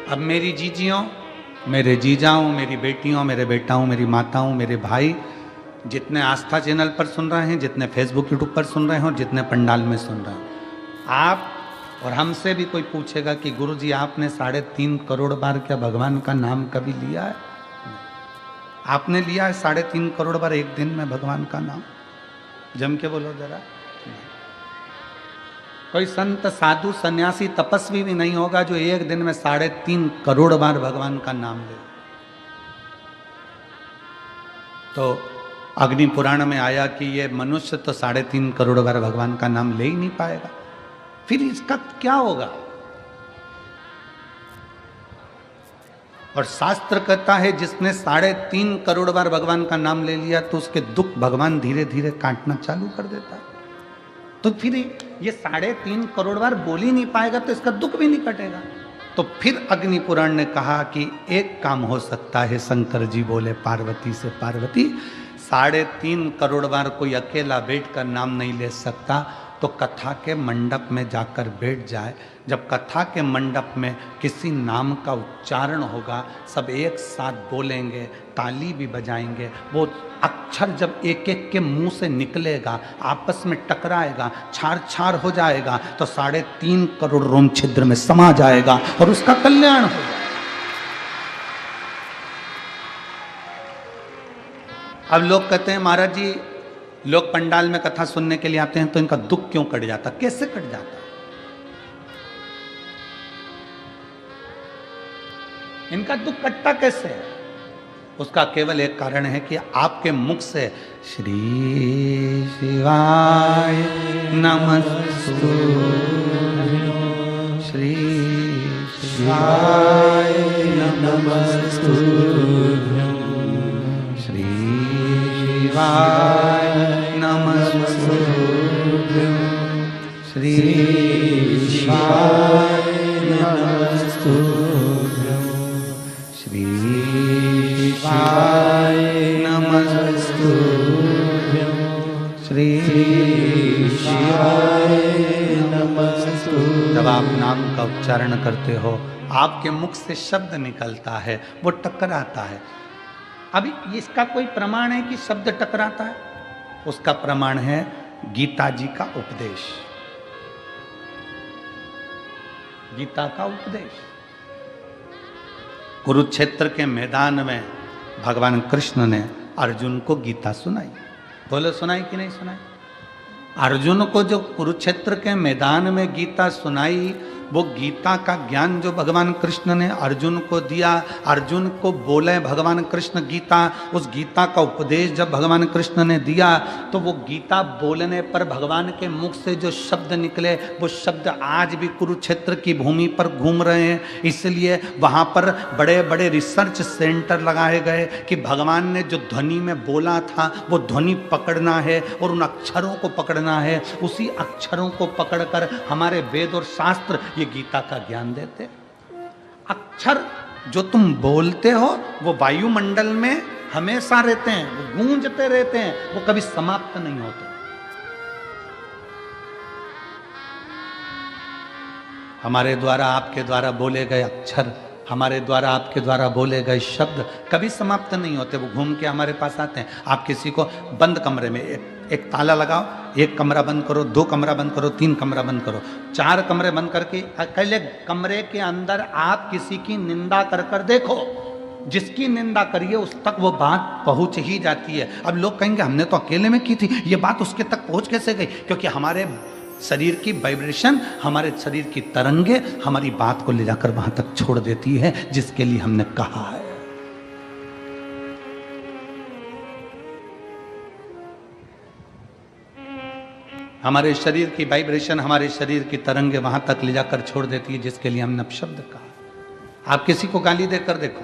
अब मेरी जीजियों, मेरे जीजाओं, मेरी बेटियों, मेरे बेटाओं, मेरी माताओं, मेरे भाई, जितने आस्था चैनल पर सुन रहे हैं, जितने फेसबुक यूट्यूब पर सुन रहे हैं और जितने पंडाल में सुन रहे हैं, आप और हमसे भी कोई पूछेगा कि गुरुजी आपने 3.5 करोड़ बार क्या भगवान का नाम कभी लिया है? आपने लिया है 3.5 करोड़ बार एक दिन में भगवान का नाम? जम के बोलो जरा। कोई संत साधु सन्यासी तपस्वी भी नहीं होगा जो एक दिन में 3.5 करोड़ बार भगवान का नाम ले। तो अग्नि पुराण में आया कि ये मनुष्य तो 3.5 करोड़ बार भगवान का नाम ले ही नहीं पाएगा, फिर इसका क्या होगा? और शास्त्र कहता है जिसने 3.5 करोड़ बार भगवान का नाम ले लिया तो उसके दुख भगवान धीरे धीरे काटना चालू कर देता है। तो फिर ये 3.5 करोड़ बार बोल ही नहीं पाएगा तो इसका दुख भी नहीं कटेगा। तो फिर अग्नि पुराण ने कहा कि एक काम हो सकता है। शंकर जी बोले पार्वती से, पार्वती 3.5 करोड़ बार कोई अकेला बैठ कर नाम नहीं ले सकता, तो कथा के मंडप में जाकर बैठ जाए। जब कथा के मंडप में किसी नाम का उच्चारण होगा, सब एक साथ बोलेंगे, ताली भी बजाएंगे, वो अक्षर जब एक एक के मुंह से निकलेगा, आपस में टकराएगा, छार छार हो जाएगा, तो 3.5 करोड़ रोम छिद्र में समा जाएगा और उसका कल्याण हो जाएगा। अब लोग कहते हैं महाराज जी, लोग पंडाल में कथा सुनने के लिए आते हैं तो इनका दुख क्यों कट जाता? कैसे कट जाता? इनका दुख कटता कैसे है? उसका केवल एक कारण है कि आपके मुख से श्री शिवाय नमस्तु, श्री शिवाय नमस्तु, श्री शिवाय नमस्तु, श्री शिवाय नमस्तु, श्री शिवाय नमस्तु, श्री शिवाय नमस्तु। जब आप नाम का उच्चारण करते हो, आपके मुख से शब्द निकलता है, वो टकराता है। अभी इसका कोई प्रमाण है कि शब्द टकराता है? उसका प्रमाण है गीता जी का उपदेश। गीता का उपदेश कुरुक्षेत्र के मैदान में भगवान कृष्ण ने अर्जुन को गीता सुनाई। बोलो सुनाई कि नहीं सुनाई? अर्जुन को जो कुरुक्षेत्र के मैदान में गीता सुनाई, वो गीता का ज्ञान जो भगवान कृष्ण ने अर्जुन को दिया, अर्जुन को बोले भगवान कृष्ण गीता, उस गीता का उपदेश जब भगवान कृष्ण ने दिया, तो वो गीता बोलने पर भगवान के मुख से जो शब्द निकले, वो शब्द आज भी कुरुक्षेत्र की भूमि पर घूम रहे हैं। इसलिए वहाँ पर बड़े बड़े रिसर्च सेंटर लगाए गए कि भगवान ने जो ध्वनि में बोला था, वो ध्वनि पकड़ना है और उन अक्षरों को पकड़ना है। उसी अक्षरों को पकड़कर हमारे वेद और शास्त्र ये गीता का ज्ञान देते। अक्षर जो तुम बोलते हो वो वायुमंडल में हमेशा रहते हैं, वो गूंजते रहते हैं, वो कभी समाप्त नहीं होते। हमारे द्वारा आपके द्वारा बोले गए अक्षर, हमारे द्वारा आपके द्वारा बोले गए शब्द कभी समाप्त नहीं होते, वो घूम के हमारे पास आते हैं। आप किसी को बंद कमरे में एक ताला लगाओ, एक कमरा बंद करो, 2 कमरा बंद करो, 3 कमरा बंद करो, 4 कमरे बंद करके अकेले कमरे के अंदर आप किसी की निंदा कर कर देखो, जिसकी निंदा करिए उस तक वो बात पहुंच ही जाती है। अब लोग कहेंगे हमने तो अकेले में की थी, ये बात उसके तक पहुंच कैसे गई? क्योंकि हमारे शरीर की वाइब्रेशन, हमारे शरीर की तरंगे हमारी बात को ले जाकर वहां तक छोड़ देती है जिसके लिए हमने कहा है। हमारे शरीर की वाइब्रेशन, हमारे शरीर की तरंगे वहां तक ले जाकर छोड़ देती है जिसके लिए हमने अपशब्द कहा। आप किसी को गाली देकर देखो,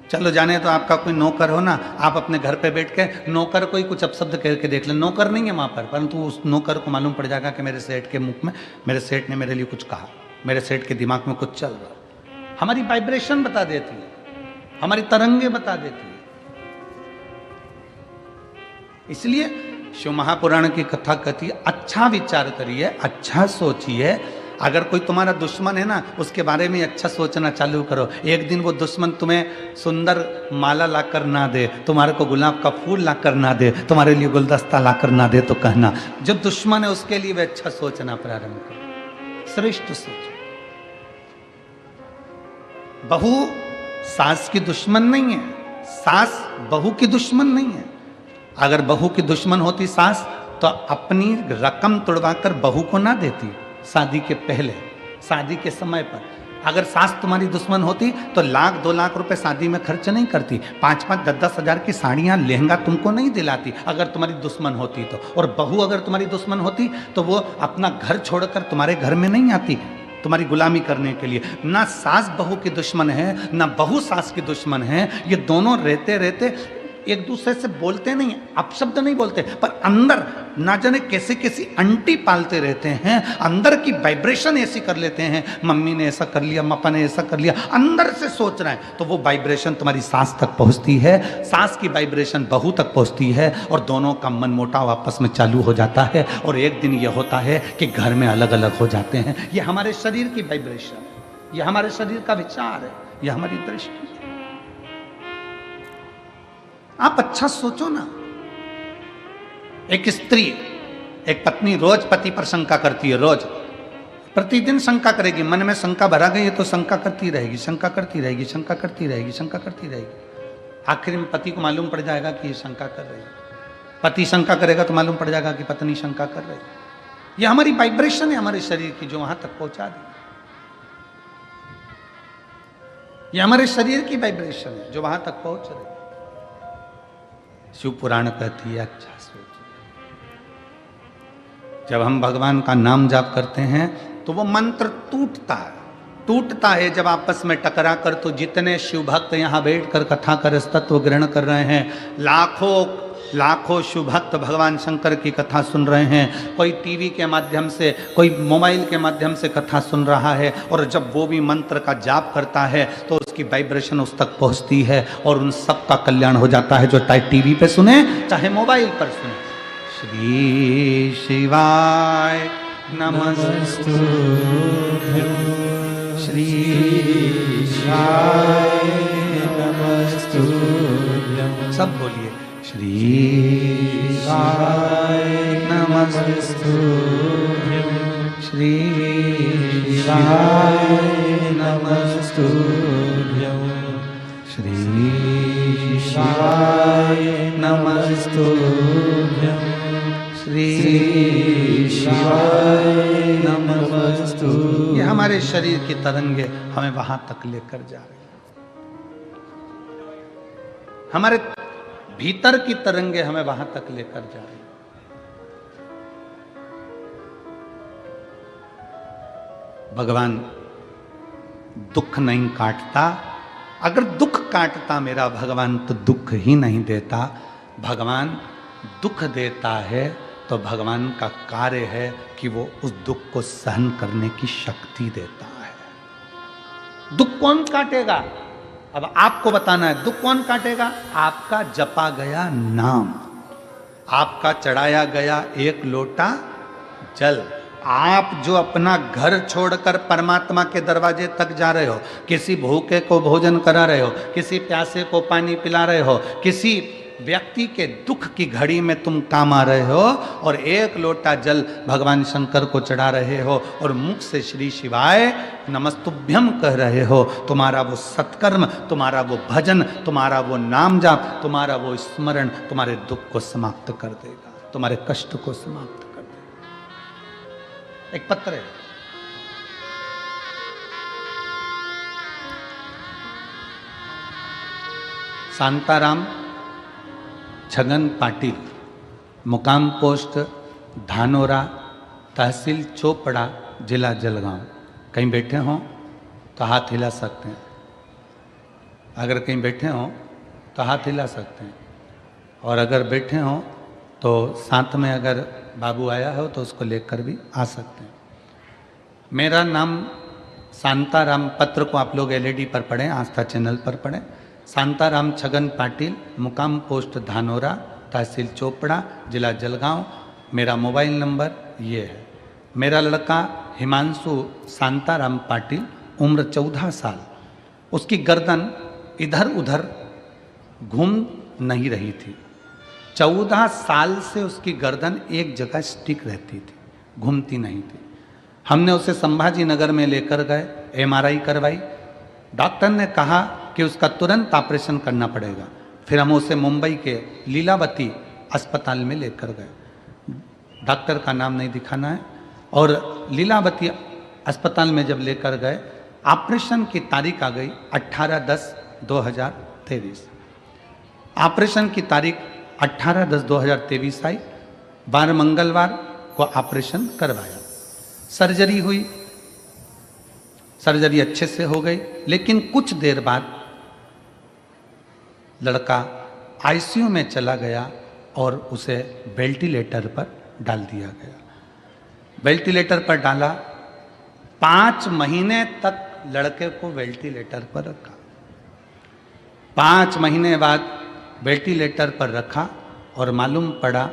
चलो जाने तो आपका कोई नौकर हो ना, आप अपने घर पे बैठ के नौकर को ही कुछ अपशब्द कह के देख ले, नौकर नहीं है वहां पर, परंतु उस नौकर को मालूम पड़ जाएगा कि मेरे सेठ के मुख में, मेरे सेठ ने मेरे लिए कुछ कहा, मेरे सेठ के दिमाग में कुछ चल रहा। हमारी वाइब्रेशन बता देती है, हमारी तरंगे बता देती है। इसलिए शिव महापुराण की कथा कहती है, अच्छा विचार करिए, अच्छा सोचिए, अगर कोई तुम्हारा दुश्मन है ना, उसके बारे में अच्छा सोचना चालू करो। एक दिन वो दुश्मन तुम्हें सुंदर माला लाकर ना दे, तुम्हारे को गुलाब का फूल लाकर ना दे, तुम्हारे लिए गुलदस्ता लाकर ना दे, तो कहना जो दुश्मन है उसके लिए भी अच्छा सोचना प्रारंभ करो, श्रेष्ठ सोचो। बहू सास की दुश्मन नहीं है, सास बहू की दुश्मन नहीं है। अगर बहू की दुश्मन होती सास तो अपनी रकम तुड़वाकर बहू को ना देती शादी के पहले, शादी के समय पर। अगर सास तुम्हारी दुश्मन होती तो 1,00,000 2,00,000 रुपए शादी में खर्च नहीं करती, 5-5 10-10 हजार की साड़ियाँ लहंगा तुमको नहीं दिलाती अगर तुम्हारी दुश्मन होती तो। और बहू अगर तुम्हारी दुश्मन होती तो वो अपना घर छोड़कर तुम्हारे घर में नहीं आती तुम्हारी गुलामी करने के लिए। ना सास बहू की दुश्मन है, ना बहू सास की दुश्मन है। ये दोनों रहते रहते एक दूसरे से बोलते नहीं, अपशब्द नहीं बोलते, पर अंदर ना जाने कैसे कैसी अंटी पालते रहते हैं, अंदर की वाइब्रेशन ऐसी कर लेते हैं। मम्मी ने ऐसा कर लिया, पापा ने ऐसा कर लिया, अंदर से सोच रहे हैं तो वो वाइब्रेशन तुम्हारी सास तक पहुंचती है, सास की वाइब्रेशन बहू तक पहुंचती है, और दोनों का मन मोटाव आपस में चालू हो जाता है। और एक दिन ये होता है कि घर में अलग अलग हो जाते हैं। ये हमारे शरीर की वाइब्रेशन, ये हमारे शरीर का विचार है, ये हमारी दृष्टि है। आप अच्छा सोचो ना। एक स्त्री, एक पत्नी रोज पति पर शंका करती है, रोज प्रतिदिन शंका करेगी, मन में शंका भरा गई है तो शंका करती रहेगी, शंका करती रहेगी, शंका करती रहेगी, शंका करती रहेगी। आखिर में पति को मालूम पड़ जाएगा कि ये शंका कर रही है। पति शंका करेगा तो मालूम पड़ जाएगा कि पत्नी शंका कर रही है। ये हमारी वाइब्रेशन है हमारे शरीर की जो वहां तक पहुंचा दी। ये हमारे शरीर की वाइब्रेशन है जो वहां तक पहुंच रही है। शिव पुराण कहती है अच्छा सोच, जब हम भगवान का नाम जाप करते हैं तो वो मंत्र टूटता है जब आपस में टकरा कर। तो जितने शिव भक्त यहाँ बैठकर कथा कर तत्व ग्रहण कर रहे हैं, लाखों शिव भक्त भगवान शंकर की कथा सुन रहे हैं। कोई टीवी के माध्यम से, कोई मोबाइल के माध्यम से कथा सुन रहा है, और जब वो भी मंत्र का जाप करता है तो उसकी वाइब्रेशन उस तक पहुंचती है और उन सब का कल्याण हो जाता है, जो चाहे टीवी पे सुने चाहे मोबाइल पर सुने। श्री शिवाय नमस्तु, श्री शिवाय नमस्तु, सब बोलिए श्री शिवाय नमस्तु, श्री शिवाय नमस्तु, श्री शिवाय नमस्तु, श्री शिवाय नमस्तु। ये हमारे शरीर की तरंगे हमें वहां तक लेकर जा रही है। हमारे भीतर की तरंगे हमें वहां तक लेकर जा रही है। भगवान दुख नहीं काटता। अगर दुख काटता मेरा भगवान तो दुख ही नहीं देता। भगवान दुख देता है तो भगवान का कार्य है कि वो उस दुख को सहन करने की शक्ति देता है। दुख कौन काटेगा? अब आपको बताना है दुख कौन काटेगा। आपका जपा गया नाम, आपका चढ़ाया गया एक लोटा जल। आप जो अपना घर छोड़कर परमात्मा के दरवाजे तक जा रहे हो, किसी भूखे को भोजन करा रहे हो, किसी प्यासे को पानी पिला रहे हो, किसी व्यक्ति के दुख की घड़ी में तुम काम आ रहे हो, और एक लोटा जल भगवान शंकर को चढ़ा रहे हो और मुख से श्री शिवाय नमस्तुभ्यम कह रहे हो। तुम्हारा वो सत्कर्म, तुम्हारा वो भजन, तुम्हारा वो नाम जाप, तुम्हारा वो स्मरण तुम्हारे दुख को समाप्त कर देगा, तुम्हारे कष्ट को समाप्त कर देगा। एक पत्र है, शांताराम छगन पाटिल, मुकाम पोस्ट धानोरा, तहसील चोपड़ा, जिला जलगांव। कहीं बैठे हों तो हाथ हिला सकते हैं। अगर कहीं बैठे हों तो हाथ हिला सकते हैं, और अगर बैठे हों तो साथ में अगर बाबू आया हो तो उसको लेकर भी आ सकते हैं। मेरा नाम शांताराम, पत्र को आप लोग एलईडी पर पढ़ें, आस्था चैनल पर पढ़ें। शांताराम छगन पाटिल, मुकाम पोस्ट धानोरा, तहसील चोपड़ा, जिला जलगांव। मेरा मोबाइल नंबर ये है। मेरा लड़का हिमांशु शांताराम पाटिल, उम्र 14 साल। उसकी गर्दन इधर उधर घूम नहीं रही थी। 14 साल से उसकी गर्दन एक जगह स्टिक रहती थी, घूमती नहीं थी। हमने उसे संभाजी नगर में लेकर गए, MRI करवाई। डॉक्टर ने कहा कि उसका तुरंत ऑपरेशन करना पड़ेगा। फिर हम उसे मुंबई के लीलावती अस्पताल में लेकर गए। डॉक्टर का नाम नहीं दिखाना है। और लीलावती अस्पताल में जब लेकर गए, ऑपरेशन की तारीख आ गई 18/10/2023। ऑपरेशन की तारीख 18/10/2023 आई। 12 मंगलवार को ऑपरेशन करवाया। सर्जरी हुई, सर्जरी अच्छे से हो गई। लेकिन कुछ देर बाद लड़का ICU में चला गया और उसे वेंटिलेटर पर डाल दिया गया। वेंटिलेटर पर डाला, 5 महीने तक लड़के को वेंटिलेटर पर रखा। 5 महीने बाद वेंटिलेटर पर रखा और मालूम पड़ा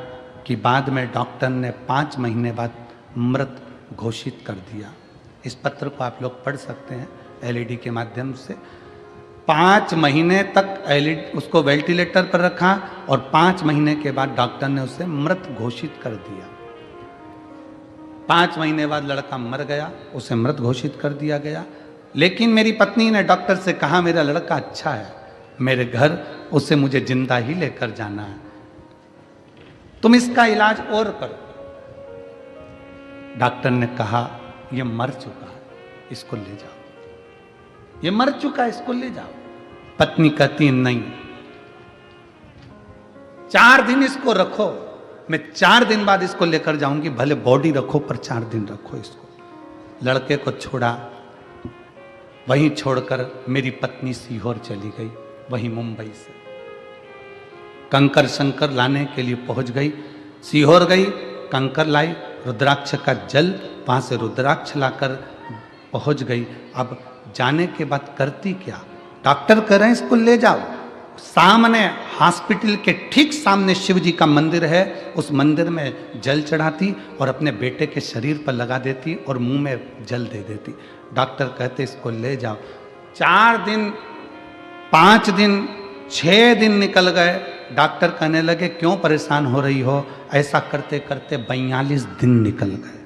कि बाद में डॉक्टर ने 5 महीने बाद मृत घोषित कर दिया। इस पत्र को आप लोग पढ़ सकते हैं LED के माध्यम से। 5 महीने तक उसको वेंटिलेटर पर रखा और 5 महीने के बाद डॉक्टर ने उसे मृत घोषित कर दिया। 5 महीने बाद लड़का मर गया, उसे मृत घोषित कर दिया गया। लेकिन मेरी पत्नी ने डॉक्टर से कहा, मेरा लड़का अच्छा है, मेरे घर उसे मुझे जिंदा ही लेकर जाना है, तुम इसका इलाज और करो। डॉक्टर ने कहा, यह मर चुका है, इसको ले जाओ, ये मर चुका है, इसको ले जाओ। पत्नी कहती नहीं, 4 दिन इसको रखो, मैं 4 दिन बाद इसको लेकर जाऊंगी, भले बॉडी रखो पर 4 दिन रखो इसको। लड़के को छोड़ा, वहीं छोड़कर मेरी पत्नी सीहोर चली गई, वहीं मुंबई से कंकर शंकर लाने के लिए पहुंच गई। सीहोर गई, कंकर लाई, रुद्राक्ष का जल, वहां से रुद्राक्ष लाकर पहुंच गई। अब जाने के बाद करती क्या, डॉक्टर कह रहे हैं इसको ले जाओ। सामने हॉस्पिटल के ठीक सामने शिव जी का मंदिर है, उस मंदिर में जल चढ़ाती और अपने बेटे के शरीर पर लगा देती और मुंह में जल दे देती। डॉक्टर कहते इसको ले जाओ। 4 दिन, 5 दिन, 6 दिन निकल गए। डॉक्टर कहने लगे क्यों परेशान हो रही हो। ऐसा करते करते 42 दिन निकल गए।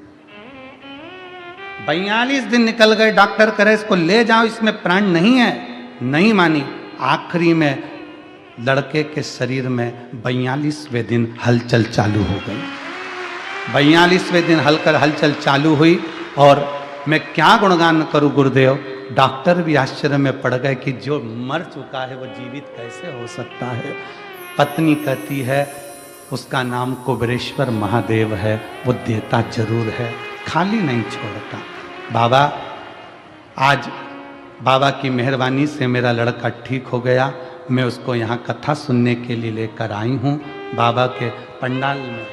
42 दिन निकल गए। डॉक्टर कह रहे इसको ले जाओ, इसमें प्राण नहीं है। नहीं मानी। आखिरी में लड़के के शरीर में 42वें दिन हलचल चालू हो गई। 42वें दिन हलचल चालू हुई और मैं क्या गुणगान करूं गुरुदेव। डॉक्टर भी आश्चर्य में पड़ गए कि जो मर चुका है वो जीवित कैसे हो सकता है। पत्नी कहती है उसका नाम कुबेरेश्वर महादेव है, वो देता जरूर है, खाली नहीं छोड़ता। बाबा, आज बाबा की मेहरबानी से मेरा लड़का ठीक हो गया। मैं उसको यहाँ कथा सुनने के लिए लेकर आई हूँ बाबा के पंडाल में।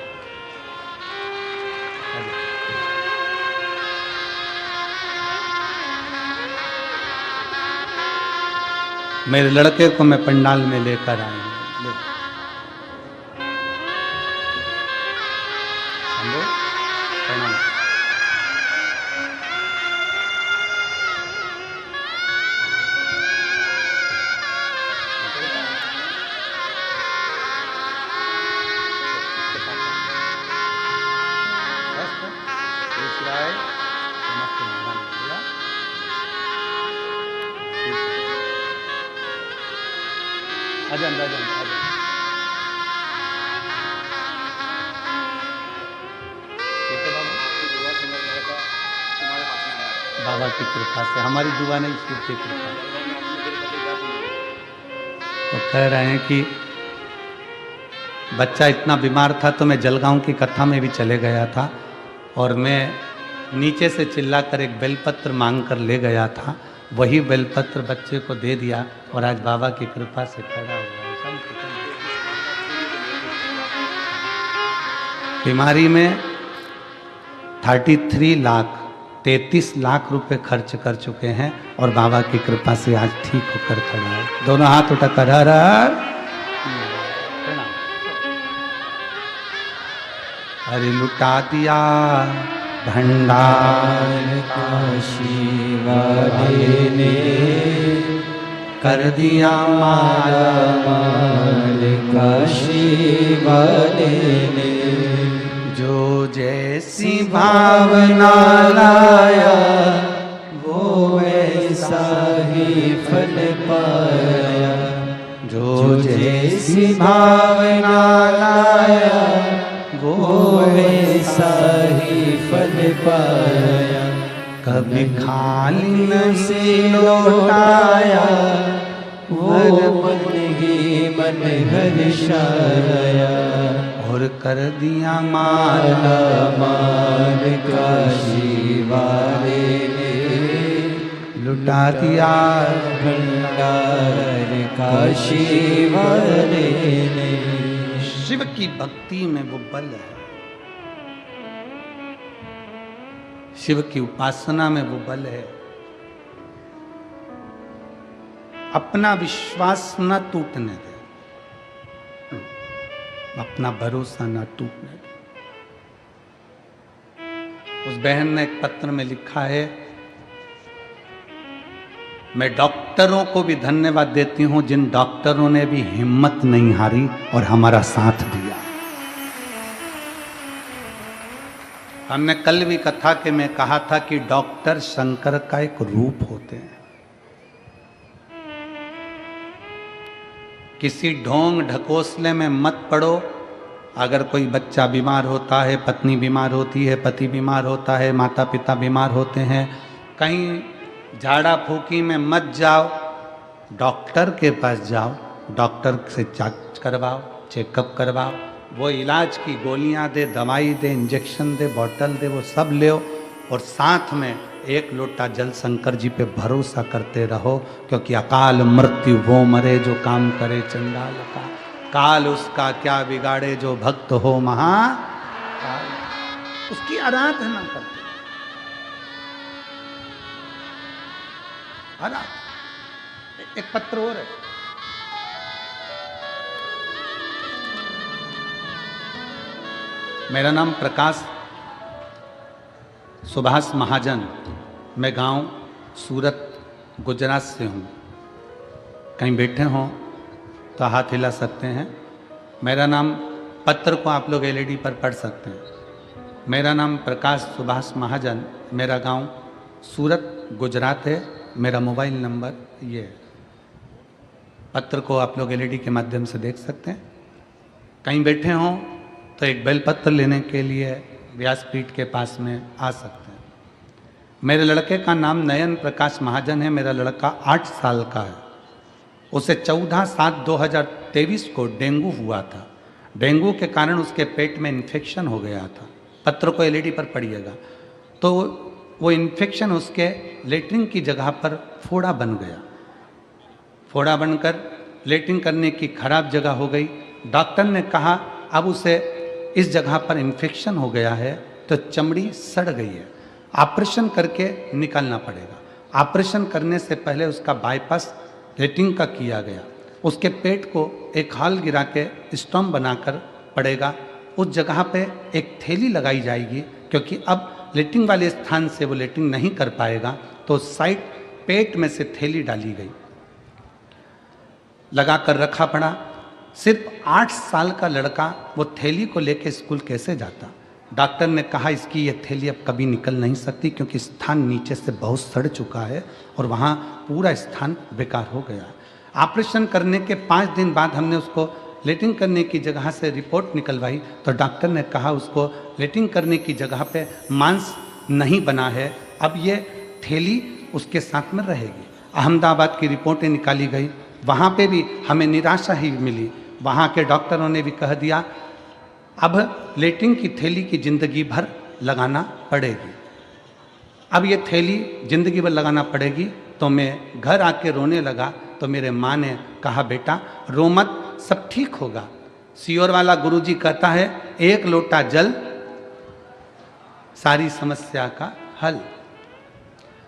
मेरे लड़के को मैं पंडाल में लेकर आई हूँ। बाबा की कृपा से, हमारी दुआ नहीं, शिव की कृपा। तो कह रहे हैं कि बच्चा इतना बीमार था तो मैं जलगांव की कथा में भी चले गया था और मैं नीचे से चिल्लाकर एक बेलपत्र मांग कर ले गया था। वही बेलपत्र बच्चे को दे दिया और आज बाबा की कृपा से खड़ा हुआ है। बीमारी में 33 लाख रुपए खर्च कर चुके हैं और बाबा की कृपा से आज ठीक होकर खड़ा है। दोनों हाथ उठाकर हर हर अरे लुटा दिया भंडार काशी वाले ने कर दिया माला माल काशी वाले ने। जो जैसी भावना लाया वो वैसा ही फल पाया। जो जैसी भावना लाया वो वैसा ही फल पाया। कभी खाली नहीं लौटाया वो मन ही मन हर्षाया। और कर दिया माला माल काशी वाले ने लुटा दिया भंडार काशी वाले ने। शिव की भक्ति में वो बल है, शिव की उपासना में वो बल है। अपना विश्वास न टूटने दे, अपना भरोसा न टूटने दे। उस बहन ने एक पत्र में लिखा है, मैं डॉक्टरों को भी धन्यवाद देती हूं जिन डॉक्टरों ने भी हिम्मत नहीं हारी और हमारा साथ दिया। हमने कल भी कथा के में कहा था कि डॉक्टर शंकर का एक रूप होते हैं। किसी ढोंग ढकोसले में मत पड़ो। अगर कोई बच्चा बीमार होता है, पत्नी बीमार होती है, पति बीमार होता है, माता पिता बीमार होते हैं, कहीं झाड़ा फूकी में मत जाओ, डॉक्टर के पास जाओ, डॉक्टर से जांच करवाओ, चेकअप करवाओ। वो इलाज की गोलियां दे, दवाई दे, इंजेक्शन दे, बोतल दे, वो सब ले और साथ में एक लोटा जल शंकर जी पे भरोसा करते रहो, क्योंकि अकाल मृत्यु वो मरे जो काम करे चंडाल का, काल उसका क्या बिगाड़े जो भक्त हो महा। उसकी आराधना करते एक पत्र और है, मेरा नाम प्रकाश सुभाष महाजन, मैं गांव सूरत गुजरात से हूँ। कहीं बैठे हों तो हाथ हिला सकते हैं। मेरा नाम, पत्र को आप लोग एलईडी पर पढ़ सकते हैं। मेरा नाम प्रकाश सुभाष महाजन, मेरा गांव सूरत गुजरात है, मेरा मोबाइल नंबर ये है। पत्र को आप लोग एलईडी के माध्यम से देख सकते हैं। कहीं बैठे हों तो एक बेलपत्र लेने के लिए व्यासपीठ के पास में आ सकते हैं। मेरे लड़के का नाम नयन प्रकाश महाजन है। मेरा लड़का 8 साल का है। उसे 14/7/2023 को डेंगू हुआ था। डेंगू के कारण उसके पेट में इन्फेक्शन हो गया था। पत्र को एलईडी पर पढ़िएगा। तो वो इन्फेक्शन उसके लेटरिन की जगह पर फोड़ा बन गया। फोड़ा बनकर लेटरिन करने की खराब जगह हो गई। डॉक्टर ने कहा अब उसे इस जगह पर इन्फेक्शन हो गया है तो चमड़ी सड़ गई है, ऑपरेशन करके निकालना पड़ेगा। ऑपरेशन करने से पहले उसका बाईपास लेटरिन का किया गया। उसके पेट को एक हॉल गिरा के स्टोम बनाकर पड़ेगा। उस जगह पे एक थैली लगाई जाएगी, क्योंकि अब लेटरिन वाले स्थान से वो लेटरिन नहीं कर पाएगा, तो साइड पेट में से थैली डाली गई, लगा कर रखा पड़ा। सिर्फ 8 साल का लड़का वो थैली को लेके स्कूल कैसे जाता? डॉक्टर ने कहा इसकी ये थैली अब कभी निकल नहीं सकती, क्योंकि स्थान नीचे से बहुत सड़ चुका है और वहाँ पूरा स्थान बेकार हो गया है। ऑपरेशन करने के 5 दिन बाद हमने उसको लेटरिन करने की जगह से रिपोर्ट निकलवाई, तो डॉक्टर ने कहा उसको लेटरिन करने की जगह पे मांस नहीं बना है, अब ये थैली उसके साथ में रहेगी। अहमदाबाद की रिपोर्टें निकाली गई, वहाँ पे भी हमें निराशा ही मिली। वहाँ के डॉक्टरों ने भी कह दिया अब लेटरिन की थैली की ज़िंदगी भर लगाना पड़ेगी। अब ये थैली ज़िंदगी भर लगाना पड़ेगी। तो मैं घर आके रोने लगा, तो मेरे माँ ने कहा बेटा रो मत, सब ठीक होगा। सियोर वाला गुरुजी कहता है 1 लोटा जल सारी समस्या का हल।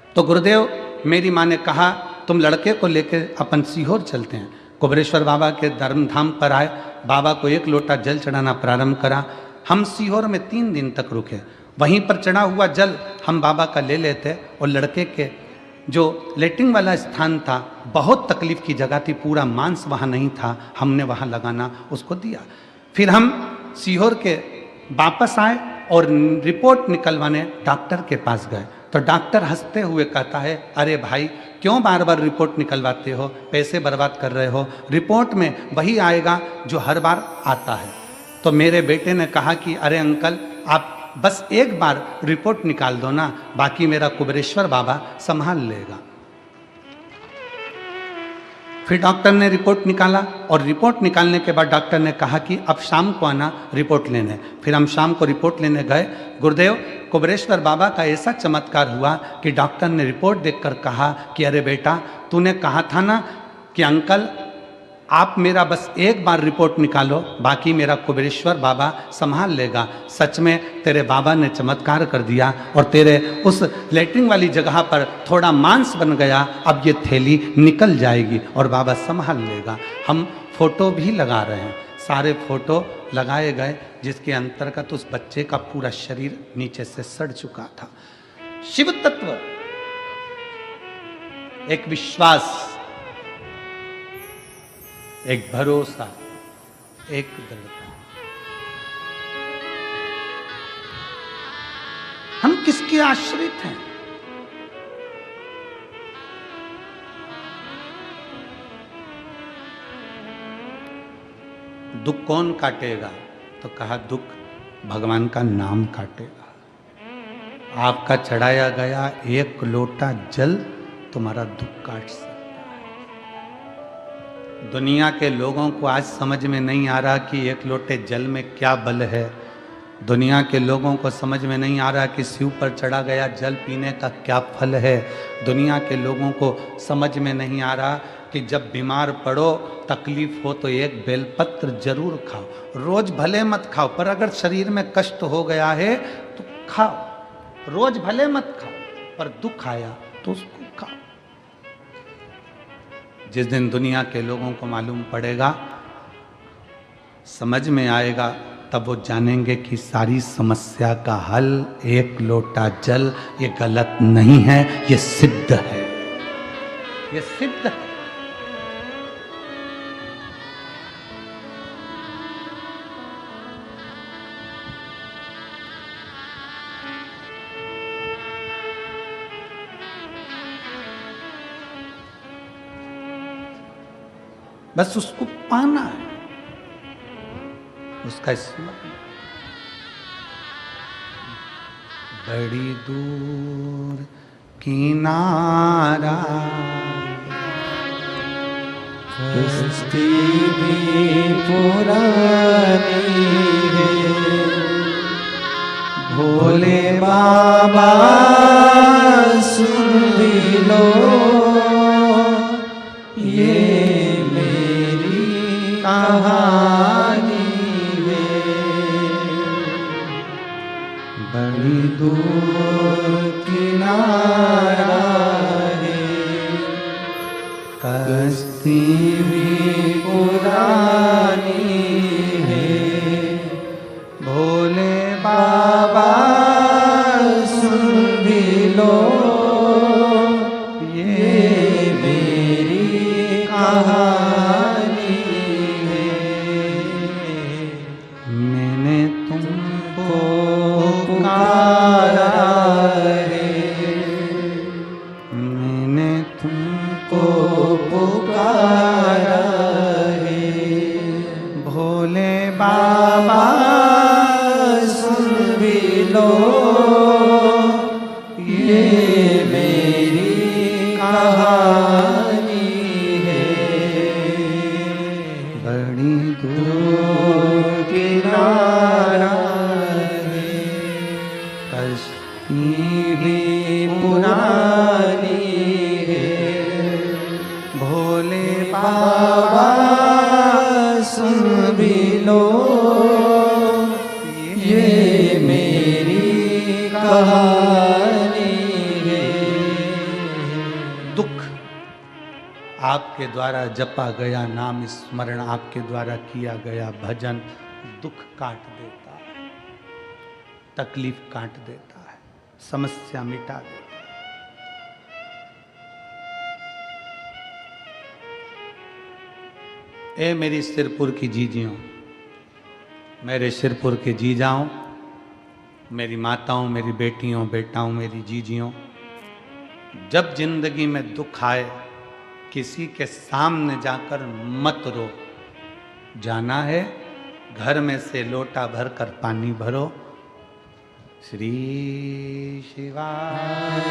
तो गुरुदेव मेरी माँ ने कहा तुम लड़के को लेकर अपन सीहोर चलते हैं। कुबरेश्वर बाबा के धर्मधाम पर आए, बाबा को 1 लोटा जल चढ़ाना प्रारंभ करा। हम सीहोर में 3 दिन तक रुके। वहीं पर चढ़ा हुआ जल हम बाबा का ले लेते और लड़के के जो लेटिंग वाला स्थान था, बहुत तकलीफ की जगह थी, पूरा मांस वहाँ नहीं था, हमने वहाँ लगाना उसको दिया। फिर हम सीहोर के वापस आए और रिपोर्ट निकलवाने डॉक्टर के पास गए, तो डॉक्टर हंसते हुए कहता है, अरे भाई क्यों बार बार रिपोर्ट निकलवाते हो, पैसे बर्बाद कर रहे हो, रिपोर्ट में वही आएगा जो हर बार आता है। तो मेरे बेटे ने कहा कि अरे अंकल आप बस एक बार रिपोर्ट निकाल दो ना, बाकी मेरा कुबेरेश्वर बाबा संभाल लेगा। फिर डॉक्टर ने रिपोर्ट निकाला और रिपोर्ट निकालने के बाद डॉक्टर ने कहा कि अब शाम को आना रिपोर्ट लेने। फिर हम शाम को रिपोर्ट लेने गए। गुरुदेव कुबेरेश्वर बाबा का ऐसा चमत्कार हुआ कि डॉक्टर ने रिपोर्ट देखकर कहा कि अरे बेटा तूने कहा था ना कि अंकल आप मेरा बस एक बार रिपोर्ट निकालो, बाकी मेरा कुबेरेश्वर बाबा संभाल लेगा। सच में तेरे बाबा ने चमत्कार कर दिया और तेरे उस लेटरिन वाली जगह पर थोड़ा मांस बन गया, अब ये थैली निकल जाएगी और बाबा संभाल लेगा। हम फोटो भी लगा रहे हैं, सारे फोटो लगाए गए, जिसके अंतर्गत उस बच्चे का पूरा शरीर नीचे से सड़ चुका था। शिव तत्व एक विश्वास, एक भरोसा, एक दृढ़ता। हम किसके आश्रित हैं? दुख कौन काटेगा? तो कहा दुख भगवान का नाम काटेगा। आपका चढ़ाया गया एक लोटा जल तुम्हारा दुख काट सकता। दुनिया के लोगों को आज समझ में नहीं आ रहा कि एक लोटे जल में क्या बल है। दुनिया के लोगों को समझ में नहीं आ रहा कि शिव पर चढ़ा गया जल पीने का क्या फल है। दुनिया के लोगों को समझ में नहीं आ रहा कि जब बीमार पड़ो, तकलीफ हो तो एक बेलपत्र जरूर खाओ। रोज भले मत खाओ, पर अगर शरीर में कष्ट हो गया है तो खाओ। रोज भले मत खाओ, पर दुख आया तो उसको खाओ। जिस दिन दुनिया के लोगों को मालूम पड़ेगा, समझ में आएगा, तब वो जानेंगे कि सारी समस्या का हल एक लोटा जल, ये गलत नहीं है, ये सिद्ध है, ये सिद्ध है। बस उसको पाना है, उसका स्मरण। बड़ी दूर किनारा कश्ती भी पुरानी है, भोले बाबा सुन भी लो, ये कहानी है। बड़ी दूर किनारा है, कश्ती भी पुरानी है, भोले बाबा सुन भी लो, ये मेरी कहानी। आपके द्वारा जपा गया नाम स्मरण, आपके द्वारा किया गया भजन दुख काट देता है। तकलीफ काट देता है, समस्या मिटा देता है। ए मेरी सिरपुर की जीजियों, मेरे सिरपुर के जीजाओं, मेरी माताओं, मेरी बेटियों, बेटाओं, मेरी जीजियों, जब जिंदगी में दुख आए किसी के सामने जाकर मत रो। जाना है घर में से लोटा भर कर पानी भरो। श्री शिवाय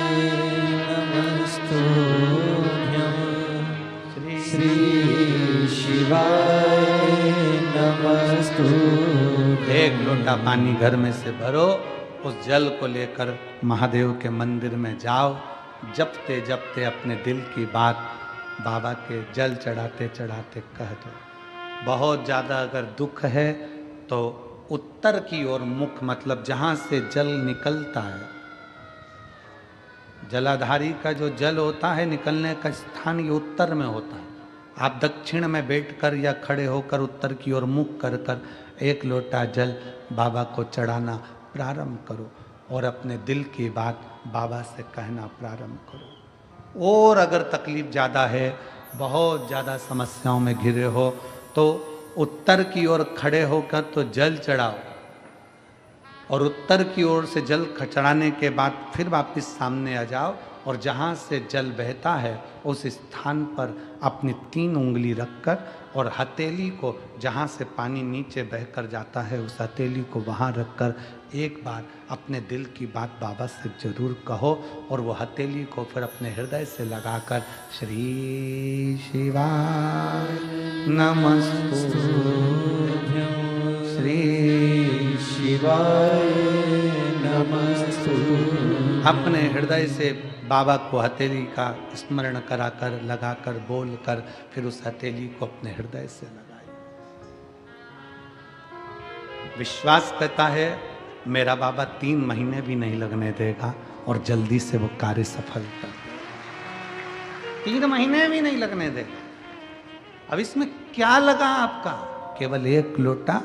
नमस्तुभ्यं श्री शिवाय नमस्तुभ्यं। एक लोटा पानी घर में से भरो, उस जल को लेकर महादेव के मंदिर में जाओ। जपते जपते अपने दिल की बात बाबा के जल चढ़ाते चढ़ाते कह दो। बहुत ज़्यादा अगर दुख है तो उत्तर की ओर मुख, मतलब जहाँ से जल निकलता है, जलाधारी का जो जल होता है निकलने का स्थान ये उत्तर में होता है। आप दक्षिण में बैठकर या खड़े होकर उत्तर की ओर मुख कर कर एक लोटा जल बाबा को चढ़ाना प्रारंभ करो और अपने दिल की बात बाबा से कहना प्रारंभ करो। और अगर तकलीफ ज़्यादा है, बहुत ज़्यादा समस्याओं में घिरे हो, तो उत्तर की ओर खड़े होकर तो जल चढ़ाओ और उत्तर की ओर से जल चढ़ाने के बाद फिर वापस सामने आ जाओ और जहाँ से जल बहता है उस स्थान पर अपनी 3 उंगली रखकर और हथेली को, जहाँ से पानी नीचे बहकर जाता है उस हथेली को वहाँ रखकर एक बार अपने दिल की बात बाबा से जरूर कहो और वो हथेली को फिर अपने हृदय से लगाकर श्री शिवाय नमस्तुभ्यं श्री शिवाय नमस्तुभ्यं। अपने हृदय से बाबा को हथेली का स्मरण कराकर लगाकर बोलकर फिर उस हथेली को अपने हृदय से लगाइए। विश्वास करता है मेरा बाबा 3 महीने भी नहीं लगने देगा और जल्दी से वो कार्य सफल कर देगा। 3 महीने भी नहीं लगने देगा। अब इसमें क्या लगा आपका? केवल एक लोटा।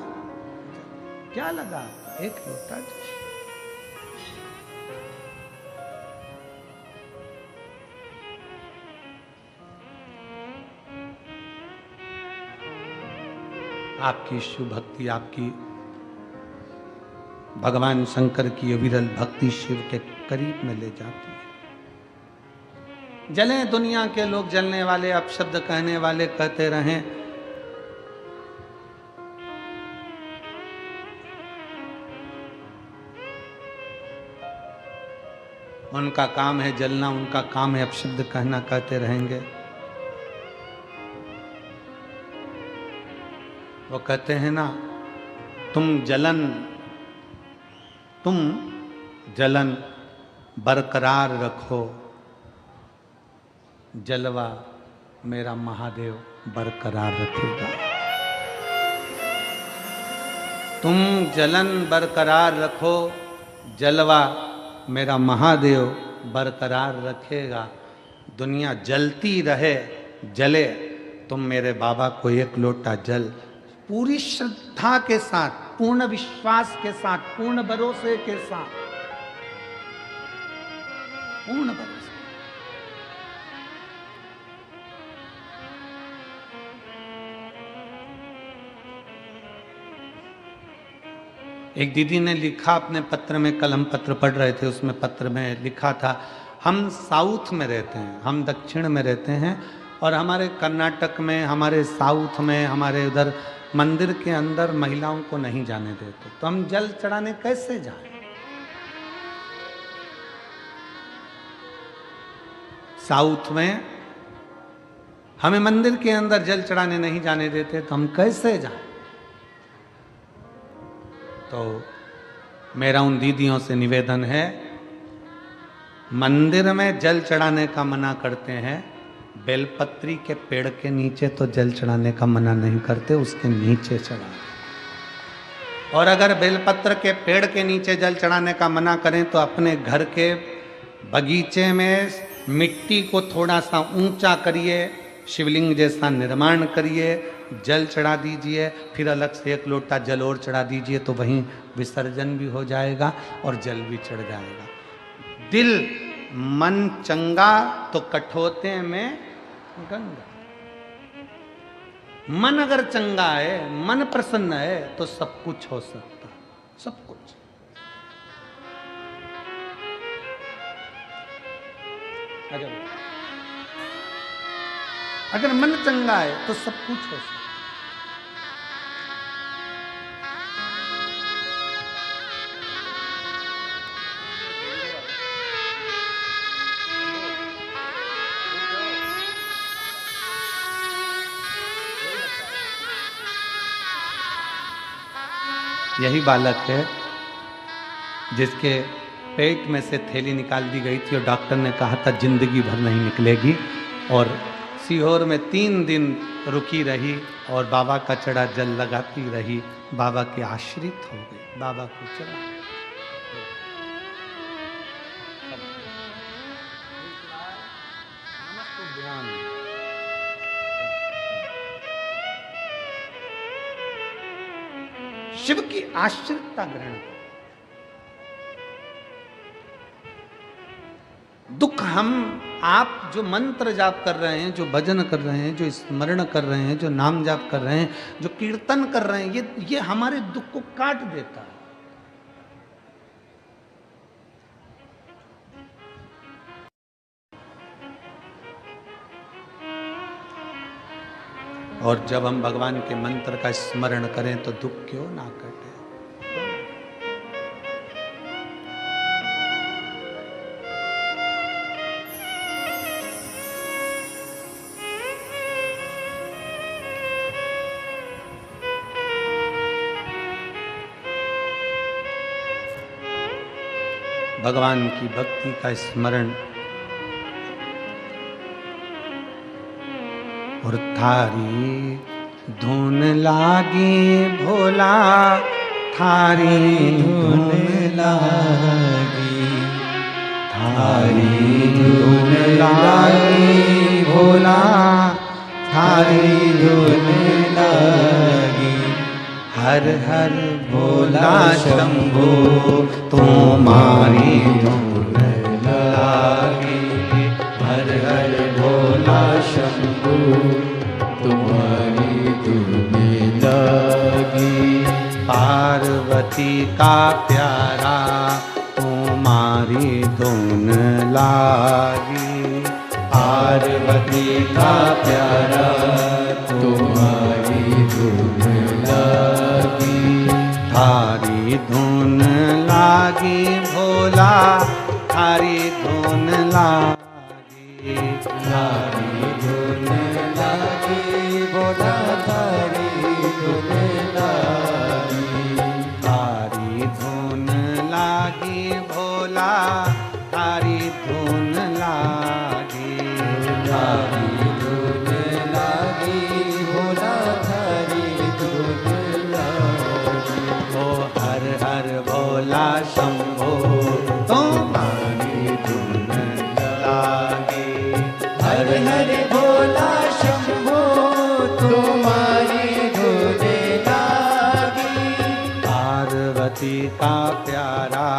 क्या लगा आपका? एक लोटा। आपकी शुभ भक्ति आपकी भगवान शंकर की अविरल भक्ति शिव के करीब में ले जाती है। जले दुनिया के लोग, जलने वाले, अपशब्द कहने वाले कहते रहें, उनका काम है जलना, उनका काम है अपशब्द कहना, कहते रहेंगे। वो कहते हैं ना, तुम जलन बरकरार रखो, जलवा मेरा महादेव बरकरार रखेगा। तुम जलन बरकरार रखो, जलवा मेरा महादेव बरकरार रखेगा। दुनिया जलती रहे, जले, तुम मेरे बाबा को एक लोटा जल पूरी श्रद्धा के साथ, पूर्ण विश्वास के साथ, पूर्ण भरोसे के साथ, पूर्ण भरोसे। एक दीदी ने लिखा अपने पत्र में, कल हम पत्र पढ़ रहे थे, उसमें पत्र में लिखा था, हम साउथ में रहते हैं, हम दक्षिण में रहते हैं और हमारे कर्नाटक में, हमारे साउथ में, हमारे उधर मंदिर के अंदर महिलाओं को नहीं जाने देते, तो हम जल चढ़ाने कैसे जाएं? साउथ में हमें मंदिर के अंदर जल चढ़ाने नहीं जाने देते, तो हम कैसे जाएं? तो मेरा उन दीदियों से निवेदन है, मंदिर में जल चढ़ाने का मना करते हैं, बेलपत्री के पेड़ के नीचे तो जल चढ़ाने का मना नहीं करते, उसके नीचे चढ़ाएं। और अगर बेलपत्र के पेड़ के नीचे जल चढ़ाने का मना करें तो अपने घर के बगीचे में मिट्टी को थोड़ा सा ऊंचा करिए, शिवलिंग जैसा निर्माण करिए, जल चढ़ा दीजिए, फिर अलग से 1 लोटा जल और चढ़ा दीजिए, तो वहीं विसर्जन भी हो जाएगा और जल भी चढ़ जाएगा। दिल मन चंगा तो कठोते में गंगा। मन अगर चंगा है, मन प्रसन्न है, तो सब कुछ हो सकता, सब कुछ। अगर मन चंगा है तो सब कुछ हो सकता। यही बालक है जिसके पेट में से थैली निकाल दी गई थी और डॉक्टर ने कहा था जिंदगी भर नहीं निकलेगी, और सीहोर में 3 दिन रुकी रही और बाबा का चढ़ा जल लगाती रही। बाबा के आश्रित हो गई, बाबा को चढ़ा। शिव की आश्रितता ग्रहण करो। दुख हम आप जो मंत्र जाप कर रहे हैं, जो भजन कर रहे हैं, जो स्मरण कर रहे हैं, जो नाम जाप कर रहे हैं, जो कीर्तन कर रहे हैं, ये हमारे दुख को काट देता है। और जब हम भगवान के मंत्र का स्मरण करें तो दुख क्यों ना कटे। भगवान की भक्ति का स्मरण और थारी धुन लागी भोला, थारी धुन लागी, थारी धुन लागी भोला, थारी धुन लागी। हर हर भोला शंभो तुम्हारी धुन लागी, हर हर भोला शंभो तुम्हारी धुन लागी। पार्वती का प्यारा तुम्हारी धुन लागी, पार्वती का प्यारा तुम्हारी धुन लागी। थारी धुन लागी भोला, थारी धुन लागी, थारी धुन लागी भोला, थारी धुन लागी। थारी धुन लागी भोला, थारी धुन लागी, थारी धुन लागी भोला, थारी धुन लागी। ओ हर हर भोला शंभो तुम्हारी धुन लागी, हर हर भोला शंभो तुम्हारी धुन लागी। पार्वती का प्यारा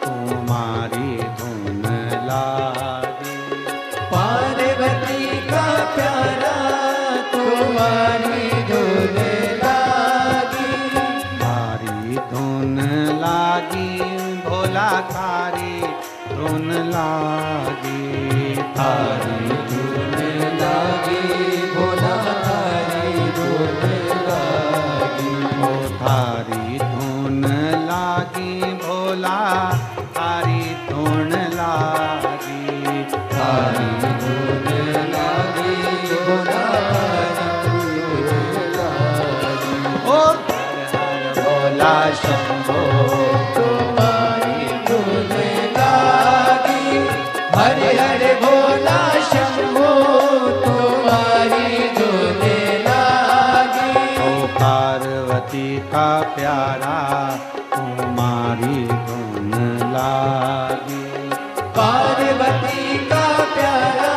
तुम्हारी धुन लागी, पार्वती का प्यारा तुम्हारी धुन लागी। थारी धुन लागी भोला, थारी धुन लागी, थारी धुन लागी भोला, थारी धुन लागी। ओ थारी धुन लागी भोला, थारी धुन लागी, थारी धुन लागी भोला, थारी धुन लागी। ओ हर हर भोला शंभो तुम्हारी धुन लागी, हर हर भोला शंभो तुम्हारी धुन लागी। ओ पार्वती का प्यारा तुम्हारी धुन लागी, पार्वती का प्यारा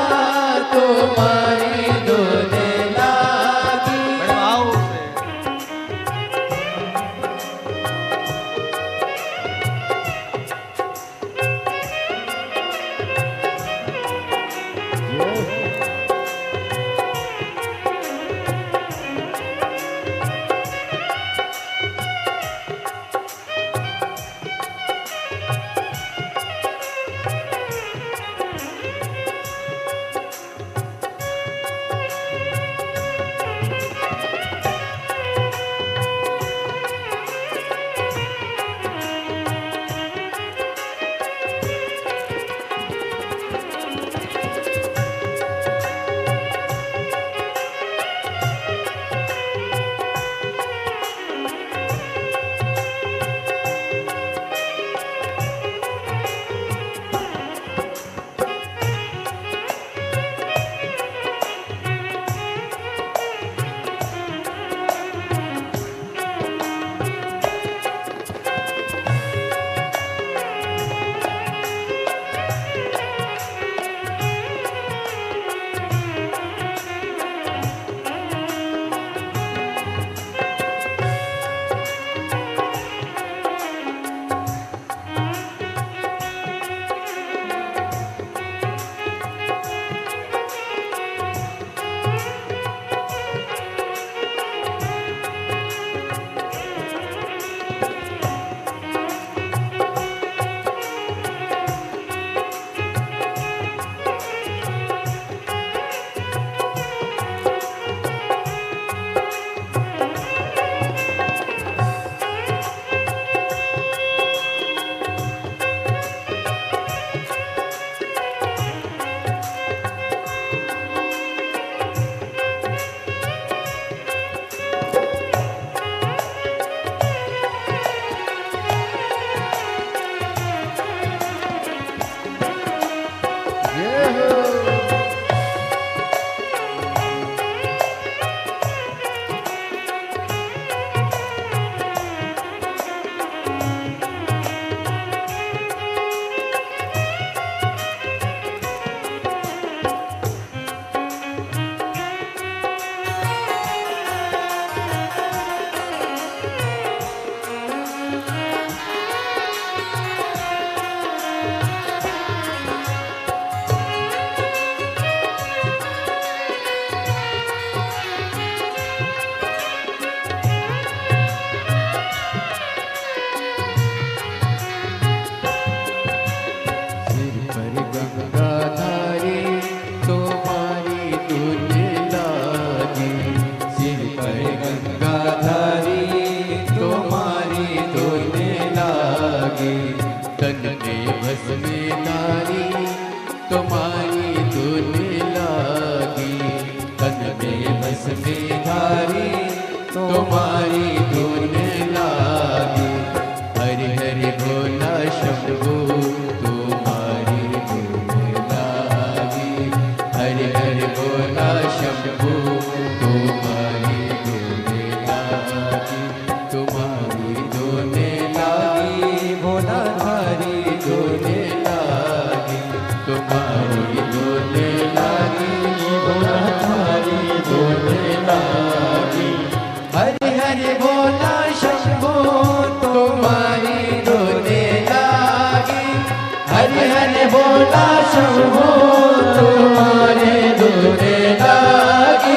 तुम्हारी धुन बस में धारी तुम्हारी धुन लागी। हरि हरि भोला शंभू तुम्हारी धुन लागी। हरि हरि भोला शंभू तुम्हारी धुन लागी। तुम्हारी धुन लागी भोला धारी धुन लागी। तुम्हारी धुन लागी भोला धारी धुन लागी। हरि हरि भोला शंभू तुम्हारी धुन लागी। हरि हरि भोला शंभू तुम्हारी धुन लागी।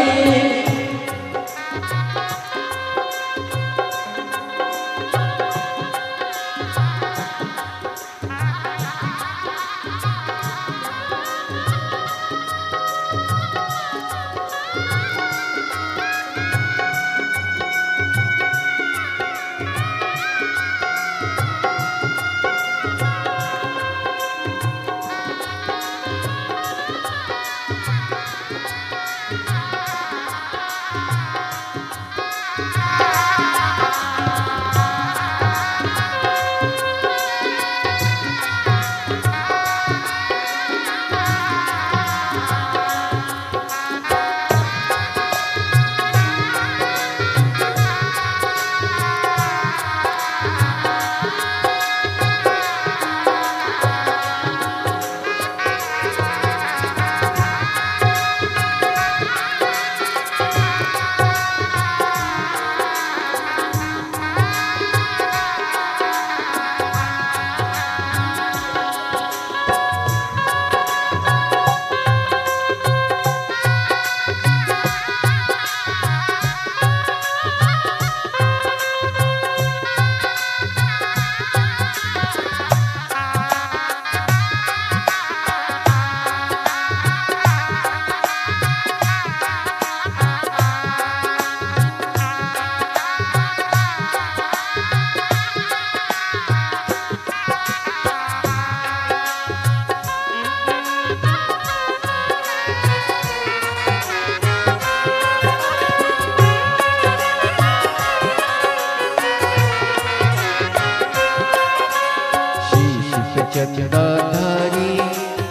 चंदाधारी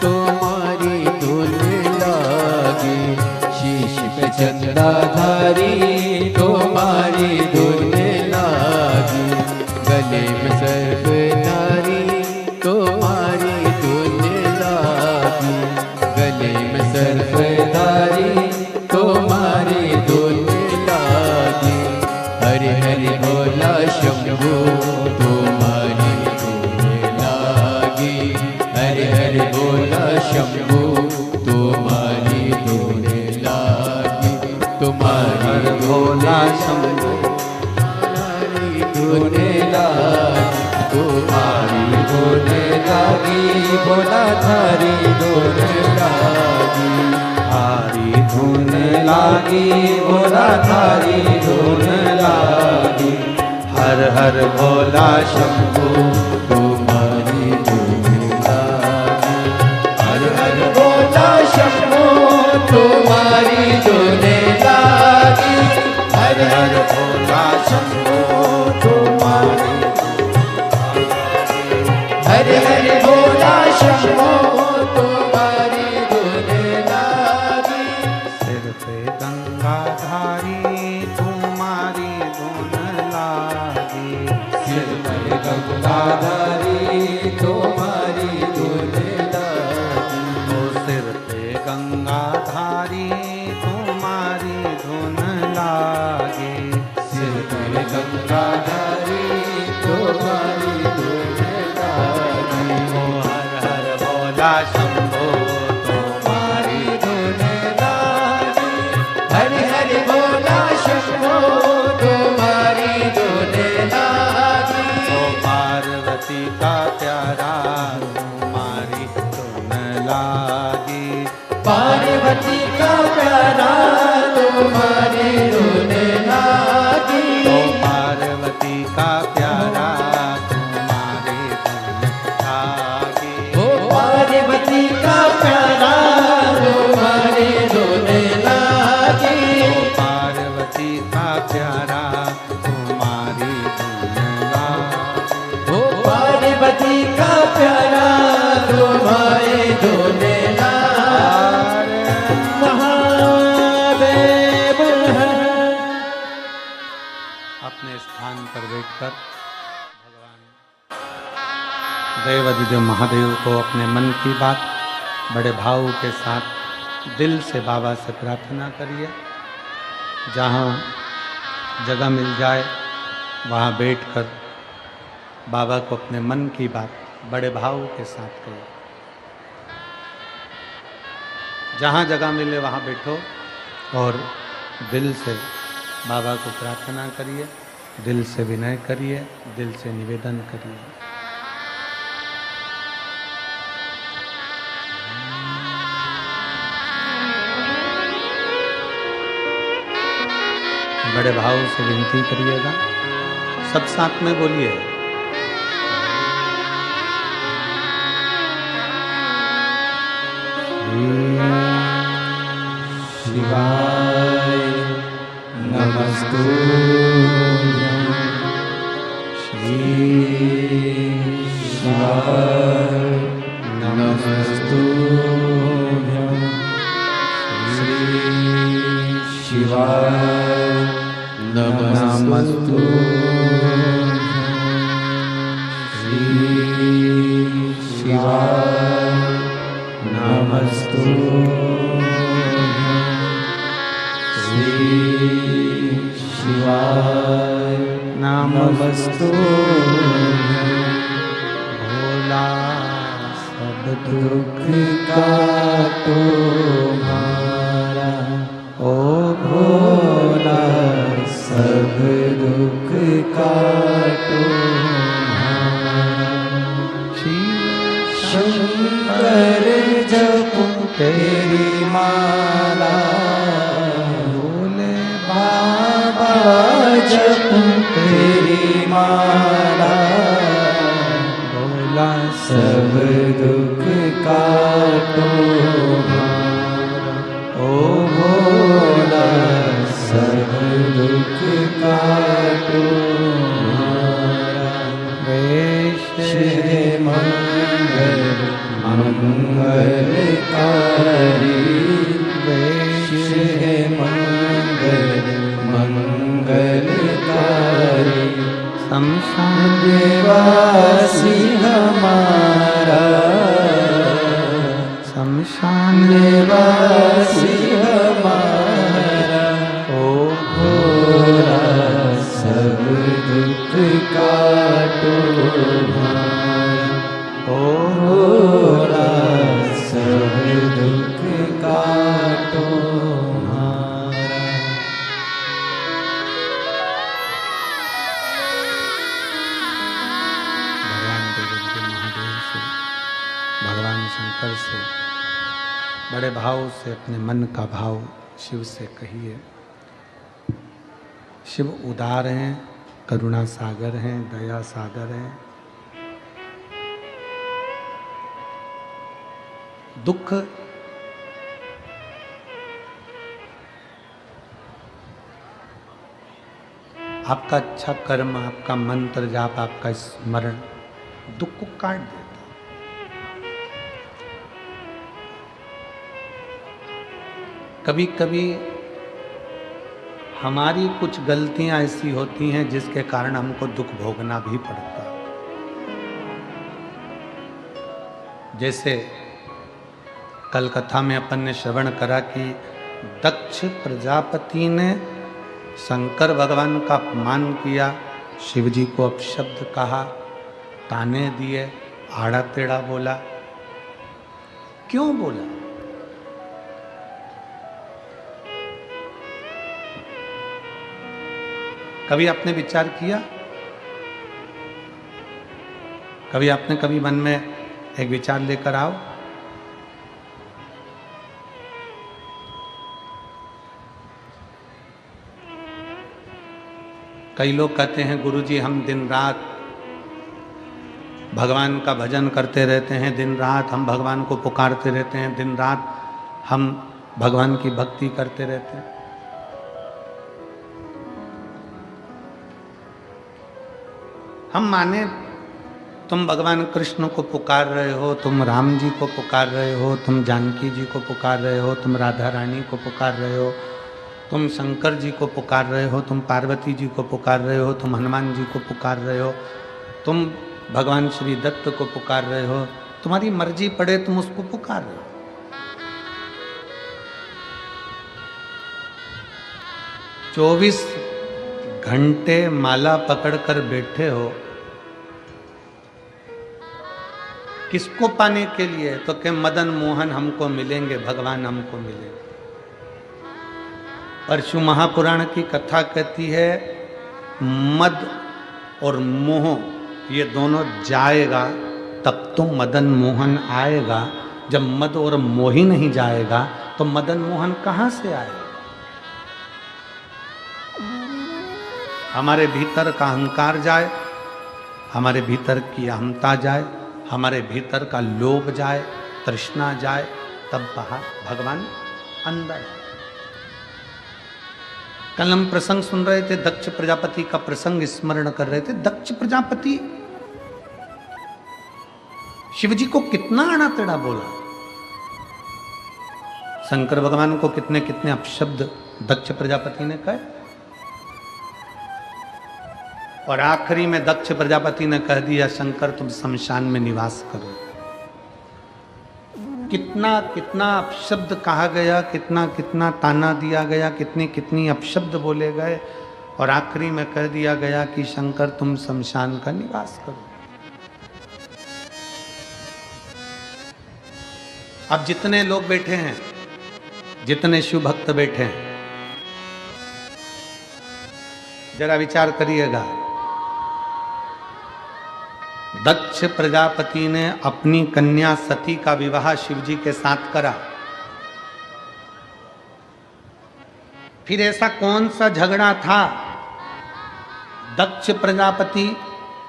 तुम्हारी धुन लागी। शीश पे चंदाधारी तुम्हारी धुन लागी। गले में सर्पधारी तुम्हारी धुन लागी। गले में सर्पधारी तुम्हारी धुन लागी। हरि हरि भोला शंभू तुम्हारी हरि हरि भोला शंभू तुम्हारी धुन लागी। तुम्हारी भोला शंभू तुम्हारी धुन लागी। तुम्हारी धुन लागी भोला थारी धुन लागी। हारी धुन लागी भोला थारी धुन लागी। हर हर भोला शंभू तुम्हारी धुन लागी। हर हर भोला शंभू तुम्हारी धुन लागी। हर हर भोला शंभू तुम्हारी। हर हर भोला शंभू तुम्हारी धुन लागी। सिर पे गंगाधारी तुम्हारी धुन लागी। सिर पे गंगाधारी तुम्हारी धुन लागी। ओ सिर पे गंगाधारी तुम्हारी धुन लागी। सिर पे गंगाधारी तुम्हारी धुन लागी। ओ हर हर भोला शंभो तुम्हारी धुन लागी। हरि हरि भोला शंभो तुम्हारी धुन लागी। ओ पार्वती का प्यारा तुम्हारी धुन लागी। पार्वती का प्यारा तुम्हारी धुन लागी। ओ पार्वती का प्यारा तुम्हारी धुन लागी। ओ पार्वती का प्यारा तुम्हारी धुन लागी। पर बैठकर भगवान देवाधिदेव महादेव को अपने मन की बात बड़े भाव के साथ दिल से बाबा से प्रार्थना करिए। जहाँ जगह मिल जाए वहाँ बैठकर बाबा को अपने मन की बात बड़े भाव के साथ कहिए। जहाँ जगह मिले वहाँ बैठो और दिल से बाबा को प्रार्थना करिए, दिल से विनय करिए, दिल से निवेदन करिए। बड़े भाव से विनती करिएगा, सब साथ में बोलिए। शिवाय नमस्तुभ्यं श्री शिवाय नमस्तुभ्यं श्री शिवाय नमस्तुभ्यं श्री शिवाय नमस्तुभ्यं शिवाय नमस्तुभ्यं। भोला सब दुख काटो हमारा, ओ भोला सब दुख काटो हमारा। शंकर जपो तेरी माला, बाबा जपो तेरी माला, भोला सब दुख काटो हमारा, ओ भोला सब दुख काटो हमारा। वेश है मंगल मंगलकारी, वेश है मंगल मंगलकारी। शमशान निवासी हमारा, शमशान निवासी हमारा, ओ भोला सब दुख काटो हमारा, ओ भोला सब दुख काटो हमारा। भगवान शंकर से बड़े भाव से अपने मन का भाव शिव से कहिए। शिव उदार हैं, करुणा सागर हैं, दया सागर हैं। दुख आपका अच्छा कर्म, आपका मंत्र जाप, आपका स्मरण दुख को काट देता। कभी कभी हमारी कुछ गलतियां ऐसी होती हैं जिसके कारण हमको दुख भोगना भी पड़ता है। जैसे कल कथा में अपन ने श्रवण करा कि दक्ष प्रजापति ने शंकर भगवान का अपमान किया, शिव जी को अपशब्द कहा, ताने दिए, आड़ा टेढ़ा बोला। क्यों बोला? कभी आपने विचार किया? कभी आपने कभी मन में एक विचार लेकर आओ। कई लोग कहते हैं गुरुजी हम दिन रात भगवान का भजन करते रहते हैं, दिन रात हम भगवान को पुकारते रहते हैं, दिन रात हम भगवान की भक्ति करते रहते हैं। हम माने तुम भगवान कृष्ण को पुकार रहे हो, तुम राम जी को पुकार रहे हो, तुम जानकी जी को पुकार रहे हो, तुम राधा रानी को पुकार रहे हो, तुम शंकर जी को पुकार रहे हो, तुम पार्वती जी को पुकार रहे हो, तुम हनुमान जी को पुकार रहे हो, तुम भगवान श्री दत्त को पुकार रहे हो, तुम्हारी मर्जी पड़े तुम उसको पुकार रहे हो। 24 घंटे माला पकड़कर बैठे हो, किसको पाने के लिए? तो कि मदन मोहन हमको मिलेंगे, भगवान हमको मिलेंगे। परशु महापुराण की कथा कहती है मद और मोह ये दोनों जाएगा तब तो मदन मोहन आएगा। जब मद और मोह ही नहीं जाएगा तो मदन मोहन कहां से आएगा? हमारे भीतर का अहंकार जाए, हमारे भीतर की अहमता जाए, हमारे भीतर का लोभ जाए, तृष्णा जाए, तब बाहर भगवान अंदर आए। कल हम प्रसंग सुन रहे थे, दक्ष प्रजापति का प्रसंग स्मरण कर रहे थे। दक्ष प्रजापति शिव जी को कितना आड़ा टेढ़ा बोला, शंकर भगवान को कितने कितने अपशब्द दक्ष प्रजापति ने कहे, और आखिरी में दक्ष प्रजापति ने कह दिया शंकर तुम शमशान में निवास करो। कितना कितना अपशब्द कहा गया, कितना कितना ताना दिया गया, कितनी कितनी अपशब्द बोले गए, और आखिरी में कह दिया गया कि शंकर तुम शमशान का निवास करो। अब जितने लोग बैठे हैं, जितने शिव भक्त बैठे हैं, जरा विचार करिएगा। दक्ष प्रजापति ने अपनी कन्या सती का विवाह शिव जी के साथ करा। फिर ऐसा कौन सा झगड़ा था दक्ष प्रजापति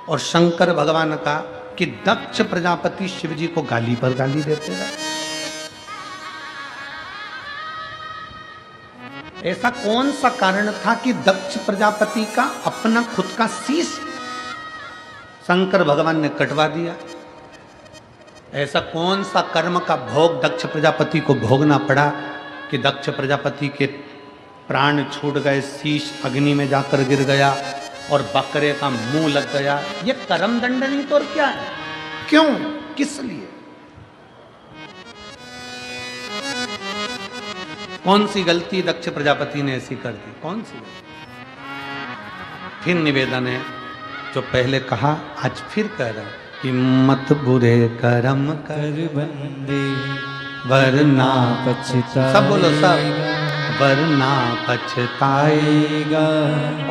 और शंकर भगवान का कि दक्ष प्रजापति शिव जी को गाली पर गाली देते रहे? ऐसा कौन सा कारण था कि दक्ष प्रजापति का अपना खुद का शीश शंकर भगवान ने कटवा दिया? ऐसा कौन सा कर्म का भोग दक्ष प्रजापति को भोगना पड़ा कि दक्ष प्रजापति के प्राण छूट गए, शीश अग्नि में जाकर गिर गया और बकरे का मुंह लग गया? ये कर्म दंड नहीं तो और क्या है? क्यों, किस लिए? कौन सी गलती दक्ष प्रजापति ने ऐसी कर दी? कौन सी? फिर निवेदन है, जो पहले कहा आज फिर कह रहा है कि मत बुरे कर्म कर बंदे वरना पछताएगा। सब बोलो सब, वरना पछताएगा।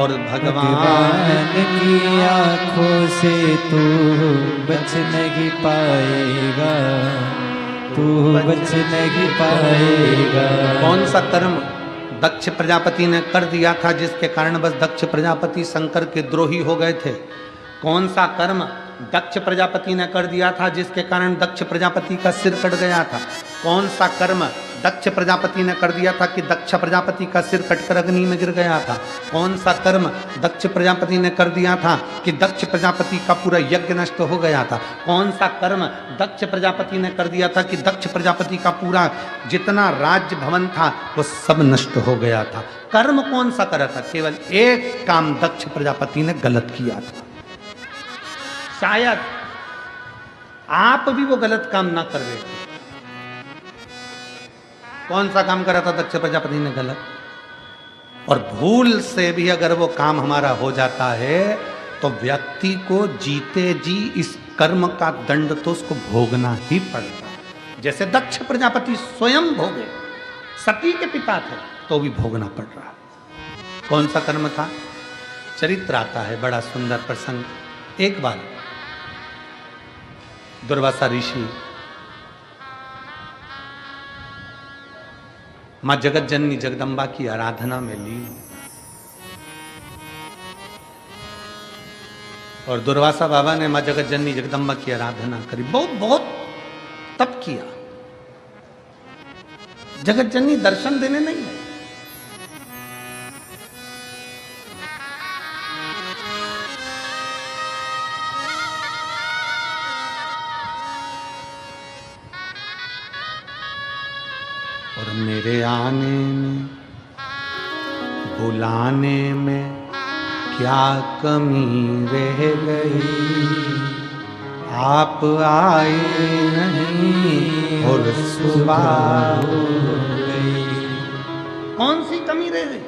और भगवान की आंखों से तू बच नहीं पाएगा, तू बच नहीं पाएगा। कौन सा कर्म दक्ष प्रजापति ने कर दिया था जिसके कारण बस दक्ष प्रजापति शंकर के द्रोही हो गए थे? कौन सा कर्म दक्ष प्रजापति ने कर दिया था जिसके कारण दक्ष प्रजापति का सिर कट गया था? कौन सा कर्म दक्ष प्रजापति ने कर दिया था कि दक्ष प्रजापति का सिर कटकर अग्नि में गिर गया था? कौन सा कर्म दक्ष प्रजापति ने कर दिया था कि दक्ष प्रजापति का पूरा यज्ञ नष्ट हो गया था? कौन सा कर्म दक्ष प्रजापति ने कर दिया था कि दक्ष प्रजापति का पूरा जितना राज्य भवन था वो सब नष्ट हो गया था? कर्म कौन सा करा था? केवल एक काम दक्ष प्रजापति ने गलत किया था। शायद आप भी वो गलत काम ना कर रहे थे। कौन सा काम करा था दक्ष प्रजापति ने गलत? और भूल से भी अगर वो काम हमारा हो जाता है तो व्यक्ति को जीते जी इस कर्म का दंड तो उसको भोगना ही पड़ता है। जैसे दक्ष प्रजापति स्वयं भोगे, सती के पिता थे तो भी भोगना पड़ रहा। कौन सा कर्म था? चरित्र आता है, बड़ा सुंदर प्रसंग। एक बार दुर्वासा ऋषि मां जगत जननी जगदम्बा की आराधना में लीन, और दुर्वासा बाबा ने मां जगत जननी जगदम्बा की आराधना करी, बहुत बहुत तप किया। जगत जननी दर्शन देने नहीं है, और मेरे आने में बुलाने में क्या कमी रह गई, आप आए नहीं और सुबह हो गई। कौन सी कमी रह गई?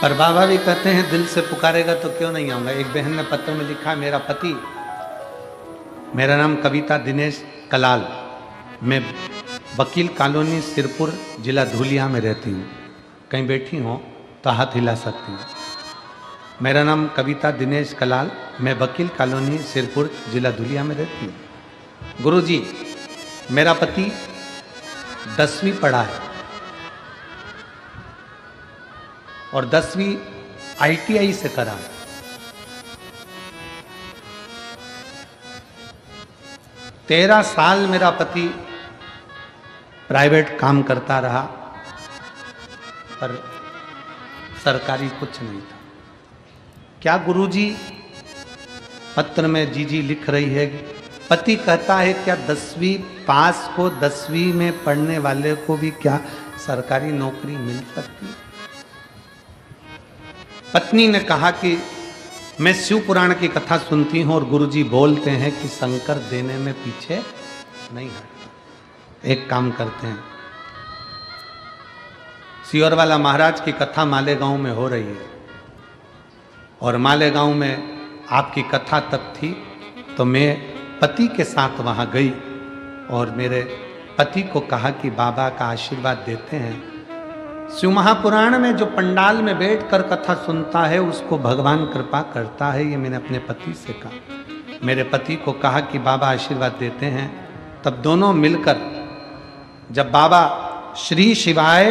पर बाबा भी कहते हैं दिल से पुकारेगा तो क्यों नहीं आऊंगा। एक बहन ने पत्र में लिखा, मेरा पति, मेरा नाम कविता दिनेश कलाल, मैं वकील कॉलोनी सिरपुर जिला धुलिया में रहती हूँ। कहीं बैठी हो तो हाथ हिला सकती हूँ। मेरा नाम कविता दिनेश कलाल, मैं वकील कॉलोनी सिरपुर जिला धुलिया में रहती हूँ। गुरुजी, मेरा पति 10वीं पढ़ा है और 10वीं ITI से करा है। तेरह साल मेरा पति प्राइवेट काम करता रहा, पर सरकारी कुछ नहीं था। क्या गुरुजी पत्र में जीजी लिख रही है, पति कहता है क्या 10वीं पास को 10वीं में पढ़ने वाले को भी क्या सरकारी नौकरी मिल सकती? पत्नी ने कहा कि मैं शिव पुराण की कथा सुनती हूं और गुरुजी बोलते हैं कि शंकर देने में पीछे नहीं है। एक काम करते हैं, सियोरवाला महाराज की कथा मालेगांव में हो रही है और मालेगांव में आपकी कथा तब थी, तो मैं पति के साथ वहां गई और मेरे पति को कहा कि बाबा का आशीर्वाद देते हैं। शिव महापुराण में जो पंडाल में बैठकर कथा सुनता है उसको भगवान कृपा करता है, ये मैंने अपने पति से कहा। मेरे पति को कहा कि बाबा आशीर्वाद देते हैं। तब दोनों मिलकर जब बाबा श्री शिवाय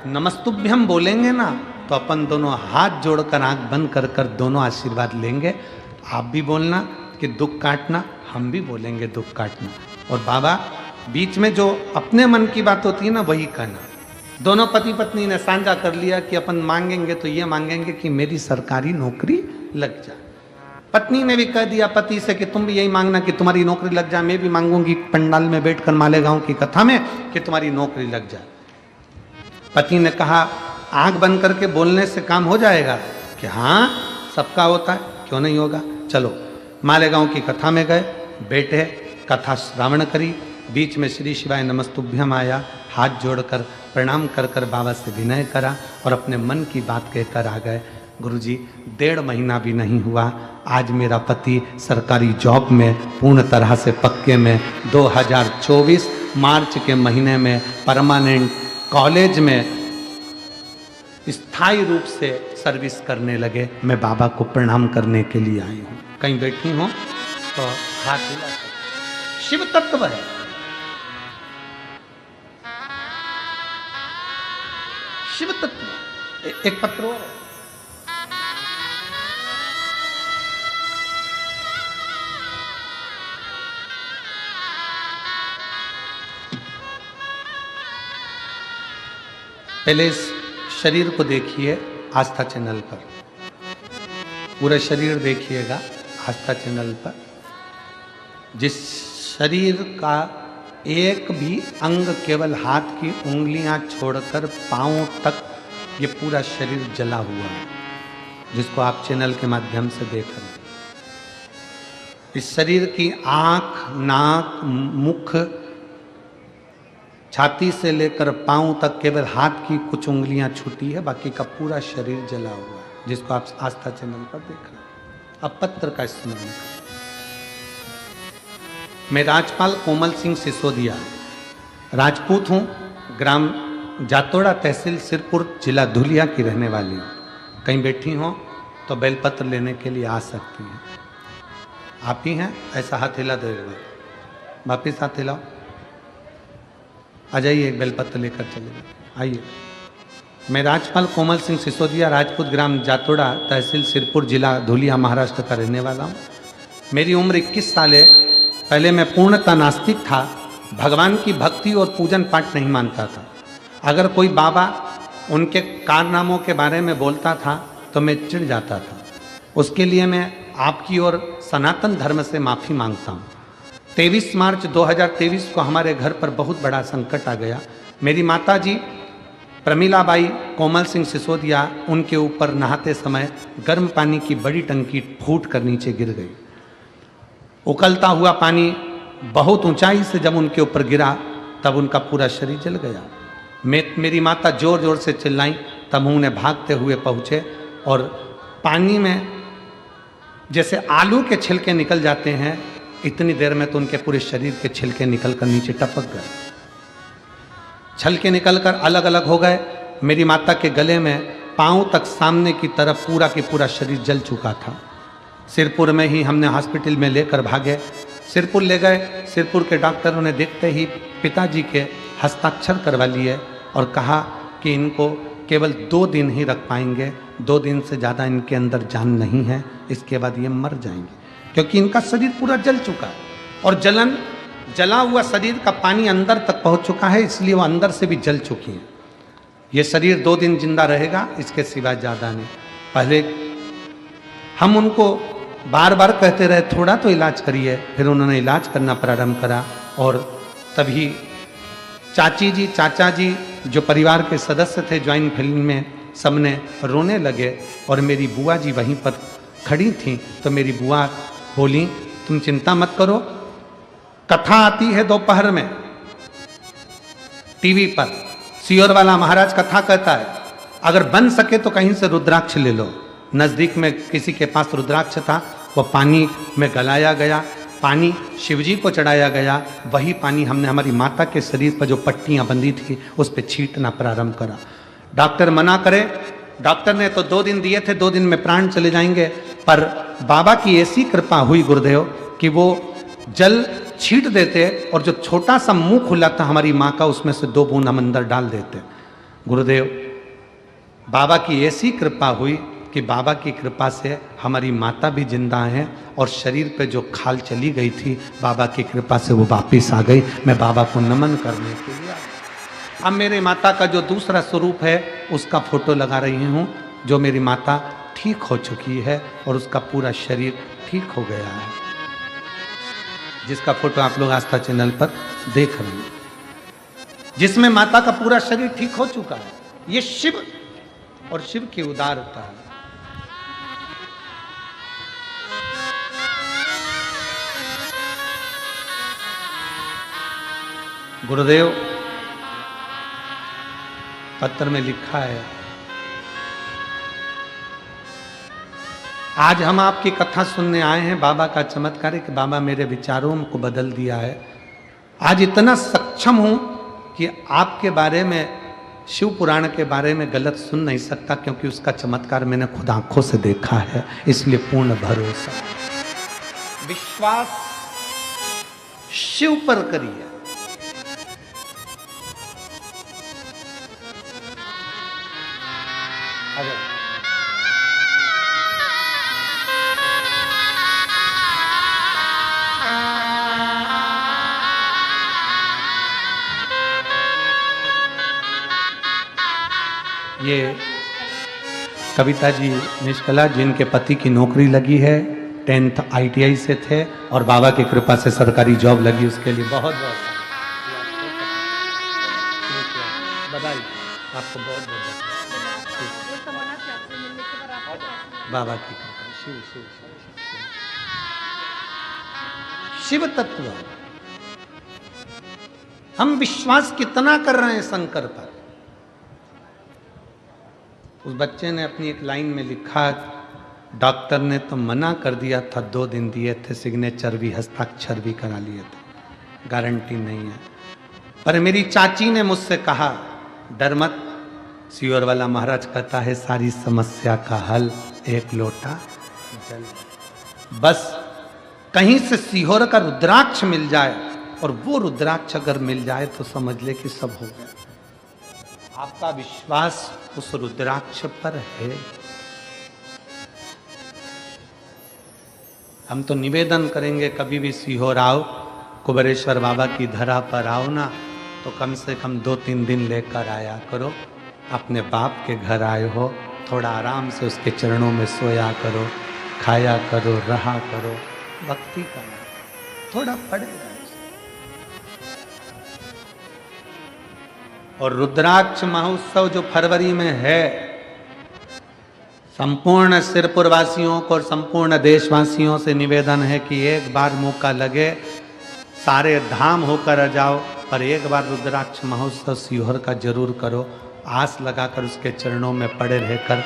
नमस्तुभ्यम बोलेंगे ना, तो अपन दोनों हाथ जोड़कर आंख बंद कर कर दोनों आशीर्वाद लेंगे। आप भी बोलना कि दुख काटना, हम भी बोलेंगे दुख काटना। और बाबा बीच में जो अपने मन की बात होती है ना वही कहना। दोनों पति पत्नी ने साझा कर लिया कि अपन मांगेंगे तो ये मांगेंगे कि मेरी सरकारी नौकरी लग जाए। पत्नी ने भी कह दिया पति से कि तुम भी यही मांगना कि तुम्हारी नौकरी लग जाए। मैं भी मांगूंगी पंडाल में बैठकर मालेगांव की कथा में कि तुम्हारी नौकरी लग जाए। पति ने कहा आंख बंद करके बोलने से काम हो जाएगा कि हाँ सबका होता है, क्यों नहीं होगा, चलो। मालेगांव की कथा में गए, बैठे, कथा श्रावण करी। बीच में श्री शिवाय नमस्तुभ्यम आया, हाथ जोड़कर प्रणाम कर कर बाबा से विनय करा और अपने मन की बात कहकर आ गए। गुरुजी 1.5 महीना भी नहीं हुआ, आज मेरा पति सरकारी जॉब में पूर्ण तरह से पक्के में 2024 मार्च के महीने में परमानेंट कॉलेज में स्थायी रूप से सर्विस करने लगे। मैं बाबा को प्रणाम करने के लिए आई हूँ। कहीं बैठी हूँ तो हाथ हिला। शिव तत्व है। शिव तत्व। एक पत्र और है। पहले इस शरीर को देखिए आस्था चैनल पर, पूरा शरीर देखिएगा आस्था चैनल पर। जिस शरीर का एक भी अंग, केवल हाथ की उंगलियां छोड़कर पांव तक ये पूरा शरीर जला हुआ है, जिसको आप चैनल के माध्यम से देख रहे हैं। इस शरीर की आंख, नाक, मुख, छाती से लेकर पांव तक केवल हाथ की कुछ उंगलियां छूटी है, बाकी का पूरा शरीर जला हुआ है, जिसको आप आस्था चैनल पर देख रहे हैं। अब पत्र का स्मरण करें। मैं राजपाल कोमल सिंह सिसोदिया, राजपूत हूँ, ग्राम जातोड़ा, तहसील सिरपुर, जिला धुलिया की रहने वाली हूँ। कहीं बैठी हो तो बेलपत्र लेने के लिए आ सकती हैं। आप ही हैं? ऐसा हाथ हिला दो, वापिस हाथ हिलाओ। आ जाइए, एक बेलपत्र लेकर चले आइए। मैं राजपाल कोमल सिंह सिसोदिया, राजपूत, ग्राम जातोड़ा, तहसील सिरपुर, जिला धुलिया, महाराष्ट्र का रहने वाला हूँ। मेरी उम्र 21 साल है। पहले मैं पूर्णतः नास्तिक था, भगवान की भक्ति और पूजन पाठ नहीं मानता था। अगर कोई बाबा उनके कारनामों के बारे में बोलता था तो मैं चिढ़ जाता था। उसके लिए मैं आपकी और सनातन धर्म से माफ़ी मांगता हूँ। 23 मार्च 2023 को हमारे घर पर बहुत बड़ा संकट आ गया। मेरी माता जी प्रमिला बाई कोमल सिंह सिसोदिया, उनके ऊपर नहाते समय गर्म पानी की बड़ी टंकी फूट कर नीचे गिर गई। उकलता हुआ पानी बहुत ऊंचाई से जब उनके ऊपर गिरा तब उनका पूरा शरीर जल गया। मेरी माता जोर जोर से चिल्लाई, तब उन्हें भागते हुए पहुँचे और पानी में जैसे आलू के छिलके निकल जाते हैं, इतनी देर में तो उनके पूरे शरीर के छिलके निकल कर नीचे टपक गए। छिलके निकलकर अलग अलग हो गए। मेरी माता के गले में पांव तक सामने की तरफ पूरा के पूरा शरीर जल चुका था। सिरपुर में ही हमने हॉस्पिटल में लेकर भागे। सिरपुर ले गए। सिरपुर के डॉक्टरों ने देखते ही पिताजी के हस्ताक्षर करवा लिए और कहा कि इनको केवल 2 दिन ही रख पाएंगे, 2 दिन से ज़्यादा इनके अंदर जान नहीं है, इसके बाद ये मर जाएंगे, क्योंकि इनका शरीर पूरा जल चुका है और जला हुआ शरीर का पानी अंदर तक पहुंच चुका है, इसलिए वो अंदर से भी जल चुकी है। ये शरीर 2 दिन जिंदा रहेगा, इसके सिवा ज़्यादा नहीं। पहले हम उनको बार बार कहते रहे थोड़ा तो इलाज करिए, फिर उन्होंने इलाज करना प्रारंभ करा और तभी चाची जी चाचा जी जो परिवार के सदस्य थे ज्वाइंट फैमिली में, सबने रोने लगे और मेरी बुआ जी वहीं पर खड़ी थी। तो मेरी बुआ बोली, तुम चिंता मत करो, कथा आती है दोपहर में टीवी पर, सियोर वाला महाराज कथा कहता है, अगर बन सके तो कहीं से रुद्राक्ष ले लो। नज़दीक में किसी के पास रुद्राक्ष था, वो पानी में गलाया गया, पानी शिवजी को चढ़ाया गया। वही पानी हमने हमारी माता के शरीर पर जो पट्टियां बंधी थी उस पर छींटना प्रारंभ करा। डॉक्टर मना करे, डॉक्टर ने तो 2 दिन दिए थे, 2 दिन में प्राण चले जाएंगे, पर बाबा की ऐसी कृपा हुई गुरुदेव कि वो जल छींट देते और जो छोटा सा मुंह खुला था हमारी माँ का, उसमें से 2 बूंद हम अंदर डाल देते। गुरुदेव बाबा की ऐसी कृपा हुई कि बाबा की कृपा से हमारी माता भी जिंदा हैं और शरीर पे जो खाल चली गई थी बाबा की कृपा से वो वापिस आ गई। मैं बाबा को नमन करने के लिए अब मेरे माता का जो दूसरा स्वरूप है उसका फोटो लगा रही हूँ, जो मेरी माता ठीक हो चुकी है और उसका पूरा शरीर ठीक हो गया है, जिसका फोटो आप लोग आस्था चैनल पर देख रहे हैं, जिसमें माता का पूरा शरीर ठीक हो चुका है। ये शिव और शिव की उदारता है। गुरुदेव पत्र में लिखा है, आज हम आपकी कथा सुनने आए हैं। बाबा का चमत्कार है कि बाबा मेरे विचारों को बदल दिया है। आज इतना सक्षम हूं कि आपके बारे में, शिव पुराण के बारे में गलत सुन नहीं सकता, क्योंकि उसका चमत्कार मैंने खुद आंखों से देखा है। इसलिए पूर्ण भरोसा, विश्वास शिव पर करिए। ये कविता जी निष्कला, जिनके पति की नौकरी लगी है, 10th ITI से थे और बाबा की कृपा से सरकारी जॉब लगी, उसके लिए बहुत बहुत बधाई, आपको बहुत बहुत बाबा की कृपा। शिव शिव शिव तत्व हम विश्वास कितना कर रहे हैं शंकर पर। उस बच्चे ने अपनी एक लाइन में लिखा, डॉक्टर ने तो मना कर दिया था, 2 दिन दिए थे, सिग्नेचर भी हस्ताक्षर भी करा लिए थे, गारंटी नहीं है। पर मेरी चाची ने मुझसे कहा, डर मत, सियोर वाला महाराज कहता है सारी समस्या का हल 1 लोटा जल। बस कहीं से सीहोर का रुद्राक्ष मिल जाए, और वो रुद्राक्ष अगर मिल जाए तो समझ ले कि सब हो गया। आपका विश्वास उस रुद्राक्ष पर है। हम तो निवेदन करेंगे, कभी भी सीहोर आओ, कुबेरेश्वर बाबा की धरा पर आओ ना, तो कम से कम 2-3 दिन लेकर आया करो। अपने बाप के घर आए हो, थोड़ा आराम से उसके चरणों में सोया करो, खाया करो, रहा करो, भक्ति करो। थोड़ा पड़ेगा। और रुद्राक्ष महोत्सव जो फरवरी में है, संपूर्ण सिरपुर वासियों को और संपूर्ण देशवासियों से निवेदन है कि एक बार मौका लगे, सारे धाम होकर जाओ, पर एक बार रुद्राक्ष महोत्सव सीहोर का जरूर करो। आस लगाकर उसके चरणों में पड़े रहकर,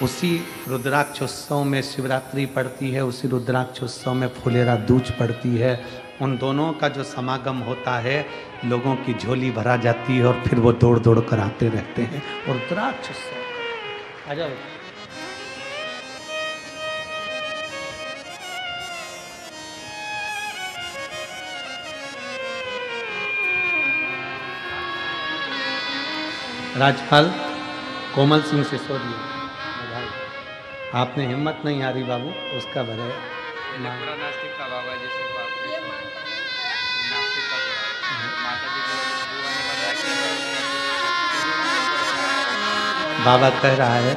उसी रुद्राक्षोत्सव में शिवरात्रि पड़ती है, उसी रुद्राक्षोत्सव में फुलेरा दूज पड़ती है। उन दोनों का जो समागम होता है, लोगों की झोली भरा जाती है और फिर वो दौड़ दौड़ कर आते रहते हैं। और रुद्राक्षोत्सव आ जाओ। राजपाल कोमल सिंह सिसोदिया, आपने हिम्मत नहीं हारी बाबू, उसका भरे पूरा नास्तिक का बाबा जी से नास्तिक का माता जी को बुआ ने बताया कि बाबा कह रहा है,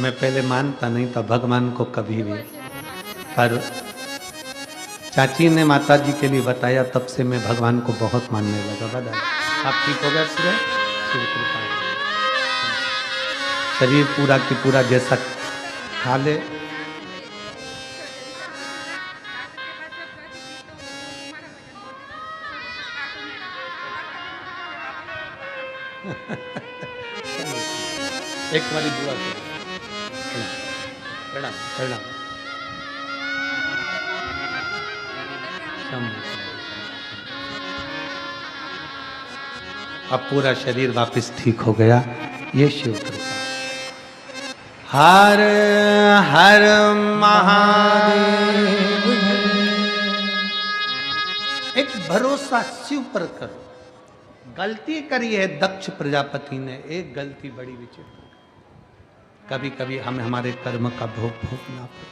मैं पहले मानता नहीं था भगवान को कभी भी, पर चाची ने माता जी के लिए बताया, तब से मैं भगवान को बहुत मानने लगा। बता आप ठीक हो गया? शिव कृपा, शरीर पूरा की पूरा जैसा खा ले। एक बारी दुआ करो। प्रणाम प्रणाम। अब पूरा शरीर वापस ठीक हो गया। ये शिव कृपा। हर हर महादेव। एक भरोसा शिव पर करो। गलती करी है दक्ष प्रजापति ने, एक गलती बड़ी विचित्र। कभी कभी हमें हमारे कर्म का भोग भोगना पड़े।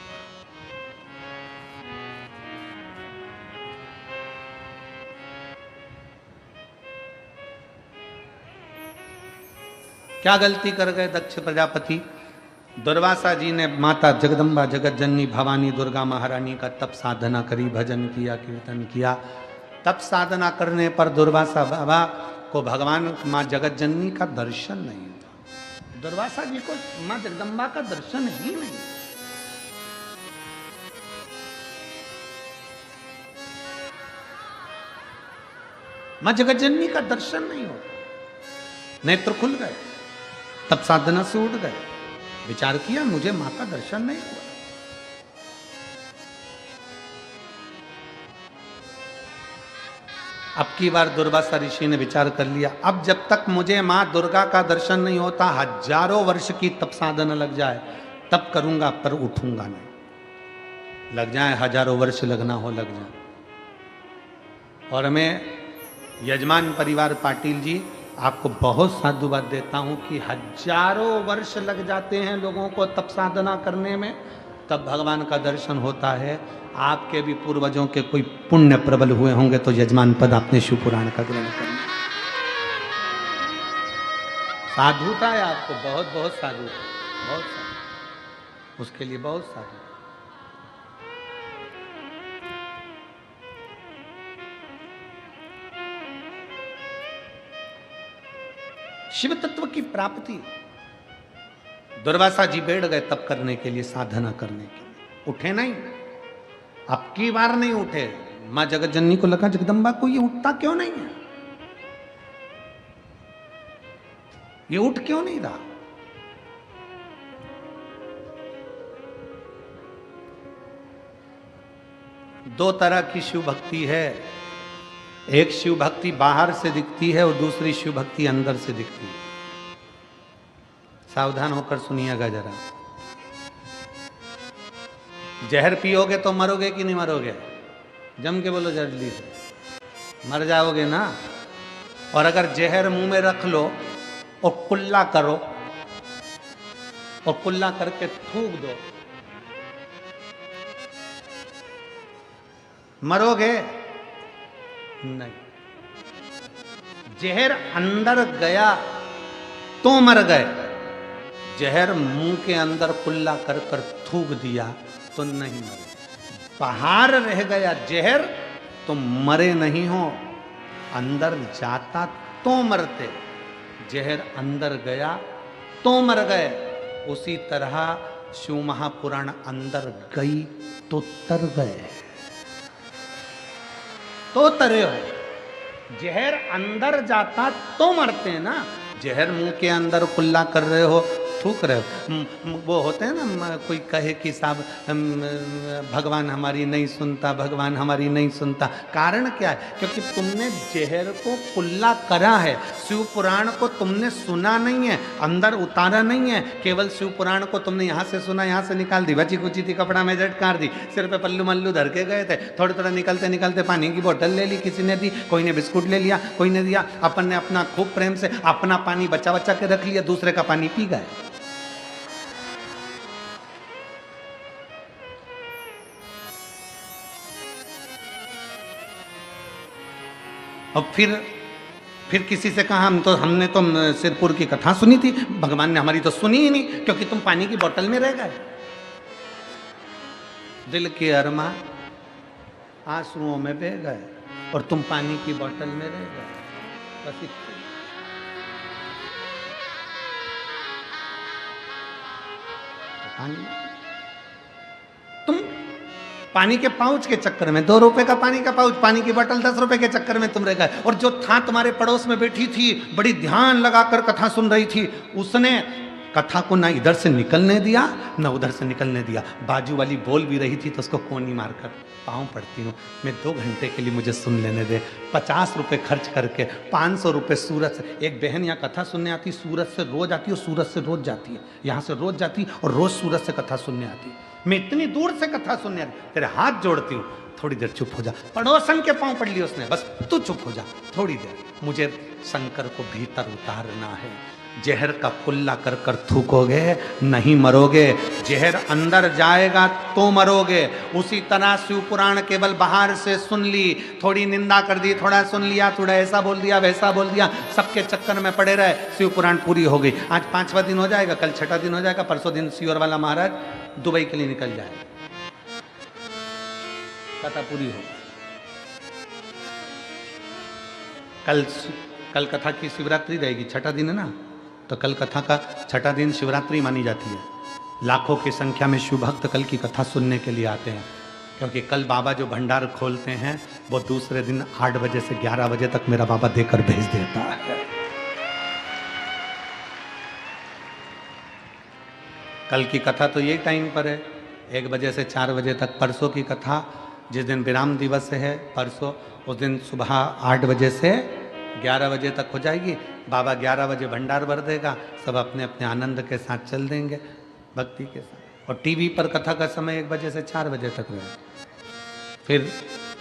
क्या गलती कर गए दक्ष प्रजापति? दुर्वासा जी ने माता जगदम्बा जगत जननी भवानी दुर्गा महारानी का तप साधना करी, भजन किया, कीर्तन किया। तप साधना करने पर दुर्वासा बाबा को भगवान माँ जगत जननी का दर्शन नहीं हुआ। दुर्वासा जी को माँ जगदम्बा का दर्शन ही नहीं। माँ जगत जननी का दर्शन नहीं होता। नेत्र खुल गए, तब साधना से उठ गए, विचार किया मुझे माँ का दर्शन नहीं हुआ। अब की बार दुर्वासा ऋषि ने विचार कर लिया, अब जब तक मुझे माँ दुर्गा का दर्शन नहीं होता, हजारों वर्ष की तप साधना लग जाए तब करूंगा, पर उठूंगा नहीं। लग जाए हजारों वर्ष, लगना हो लग जाए। और मैं यजमान परिवार पाटिल जी आपको बहुत साधुवाद देता हूं कि हजारों वर्ष लग जाते हैं लोगों को तप साधना करने में, तब भगवान का दर्शन होता है। आपके भी पूर्वजों के कोई पुण्य प्रबल हुए होंगे तो यजमान पद आपने शिव पुराण का ग्रहण करना। साधुता है आपको, बहुत बहुत साधु, बहुत साधु, उसके लिए बहुत साधु। शिव तत्व की प्राप्ति। दुर्वासा जी बैठ गए तप करने के लिए, साधना करने के लिए, उठे नहीं। अब की बार नहीं उठे। मां जगत जननी को लगा जगदम्बा को ये उठता क्यों नहीं है, ये उठ क्यों नहीं रहा। दो तरह की शिव भक्ति है, एक शिव भक्ति बाहर से दिखती है और दूसरी शिव भक्ति अंदर से दिखती है। सावधान होकर सुनिएगा जरा। जहर पियोगे तो मरोगे कि नहीं मरोगे? जम के बोलो जल्दी से, मर जाओगे ना। और अगर जहर मुंह में रख लो और कुल्ला करो और कुल्ला करके थूक दो, मरोगे नहीं। जहर अंदर गया तो मर गए, जहर मुंह के अंदर कुल्ला कर कर थूक दिया तो नहीं मरे। बाहर रह गया जहर तुम मरे नहीं हो, अंदर जाता तो मरते, जहर अंदर गया तो मर गए। उसी तरह शिव महापुराण अंदर गई तो तर गए, तो तरे हो। जहर अंदर जाता तो मरते हैं ना। जहर मुंह के अंदर कुल्ला कर रहे हो, थूक रहे हो। वो होते हैं ना, कोई कहे कि साहब भगवान हमारी नहीं सुनता, भगवान हमारी नहीं सुनता। कारण क्या है? क्योंकि तुमने जहर को कुल्ला करा है, शिव पुराण को तुमने सुना नहीं है, अंदर उतारा नहीं है। केवल शिव पुराण को तुमने यहाँ से सुना, यहाँ से निकाल दी, बची कुची थी कपड़ा में झटकार दी, सिर पे पल्लू मल्लू धर के गए थे, थोड़ा थोड़ा निकलते निकलते पानी की बोतल ले ली, किसी ने दी, कोई ने बिस्कुट ले लिया, कोई ने दिया। अपन ने अपना खूब प्रेम से अपना पानी बचा बचा के रख लिया, दूसरे का पानी पी गए। और फिर किसी से कहा हमने तो सिरपुर की कथा सुनी थी, भगवान ने हमारी तो सुनी ही नहीं, क्योंकि तुम पानी की बोतल में रह गए। दिल के अरमा आंसुओं में बह गए और तुम पानी की बोतल में रह गए। बस इतना। तुम पानी के पाउच के चक्कर में, 2 रुपए का पानी का पाउच, पानी की बोतल 10 रुपए के चक्कर में तुम रह गए। और जो था तुम्हारे पड़ोस में बैठी थी, बड़ी ध्यान लगाकर कथा सुन रही थी, उसने कथा को ना इधर से निकलने दिया ना उधर से निकलने दिया। बाजू वाली बोल भी रही थी तो उसको कोनी मारकर पाँव पड़ती हूँ, मैं 2 घंटे के लिए मुझे सुन लेने दे। 50 रुपए खर्च करके 500 रुपए सूरत से। एक बहन यहाँ कथा सुनने आती, सूरत से रोज आती है और सूरत से रोज जाती है, यहाँ से रोज जाती और रोज सूरत से कथा सुनने आती है। मैं इतनी दूर से कथा सुनने आती, तेरे हाथ जोड़ती हूँ, थोड़ी देर चुप हो जा। पड़ोसन के पाँव पड़ लिए उसने, बस तू चुप हो जा थोड़ी देर, मुझे शंकर को भीतर उतारना है। जहर का कुल्ला कर कर थूकोगे नहीं मरोगे, जहर अंदर जाएगा तो मरोगे। उसी तरह शिव पुराण केवल बाहर से सुन ली, थोड़ी निंदा कर दी, थोड़ा सुन लिया, थोड़ा ऐसा बोल दिया वैसा बोल दिया, सबके चक्कर में पड़े रहे। शिव पुराण पूरी हो गई, आज 5वां दिन हो जाएगा, कल 6ठा दिन हो जाएगा, परसों दिन सियोर वाला महाराज दुबई के लिए निकल जाएगा, कथा पूरी हो। कल कथा की शिवरात्रि रहेगी, 6ठा दिन है ना, तो कल कथा का 6ठा दिन शिवरात्रि मानी जाती है। लाखों की संख्या में शिव भक्त कल की कथा सुनने के लिए आते हैं, क्योंकि कल बाबा जो भंडार खोलते हैं वो दूसरे दिन 8 बजे से 11 बजे तक मेरा बाबा देकर भेज देता है। कल की कथा तो यही टाइम पर है, 1 बजे से 4 बजे तक। परसों की कथा जिस दिन विराम दिवस है परसों, उस दिन सुबह 8 बजे से 11 बजे तक हो जाएगी। बाबा 11 बजे भंडार भर देगा, सब अपने अपने आनंद के साथ चल देंगे भक्ति के साथ। और टीवी पर कथा का समय 1 बजे से 4 बजे तक रहे। फिर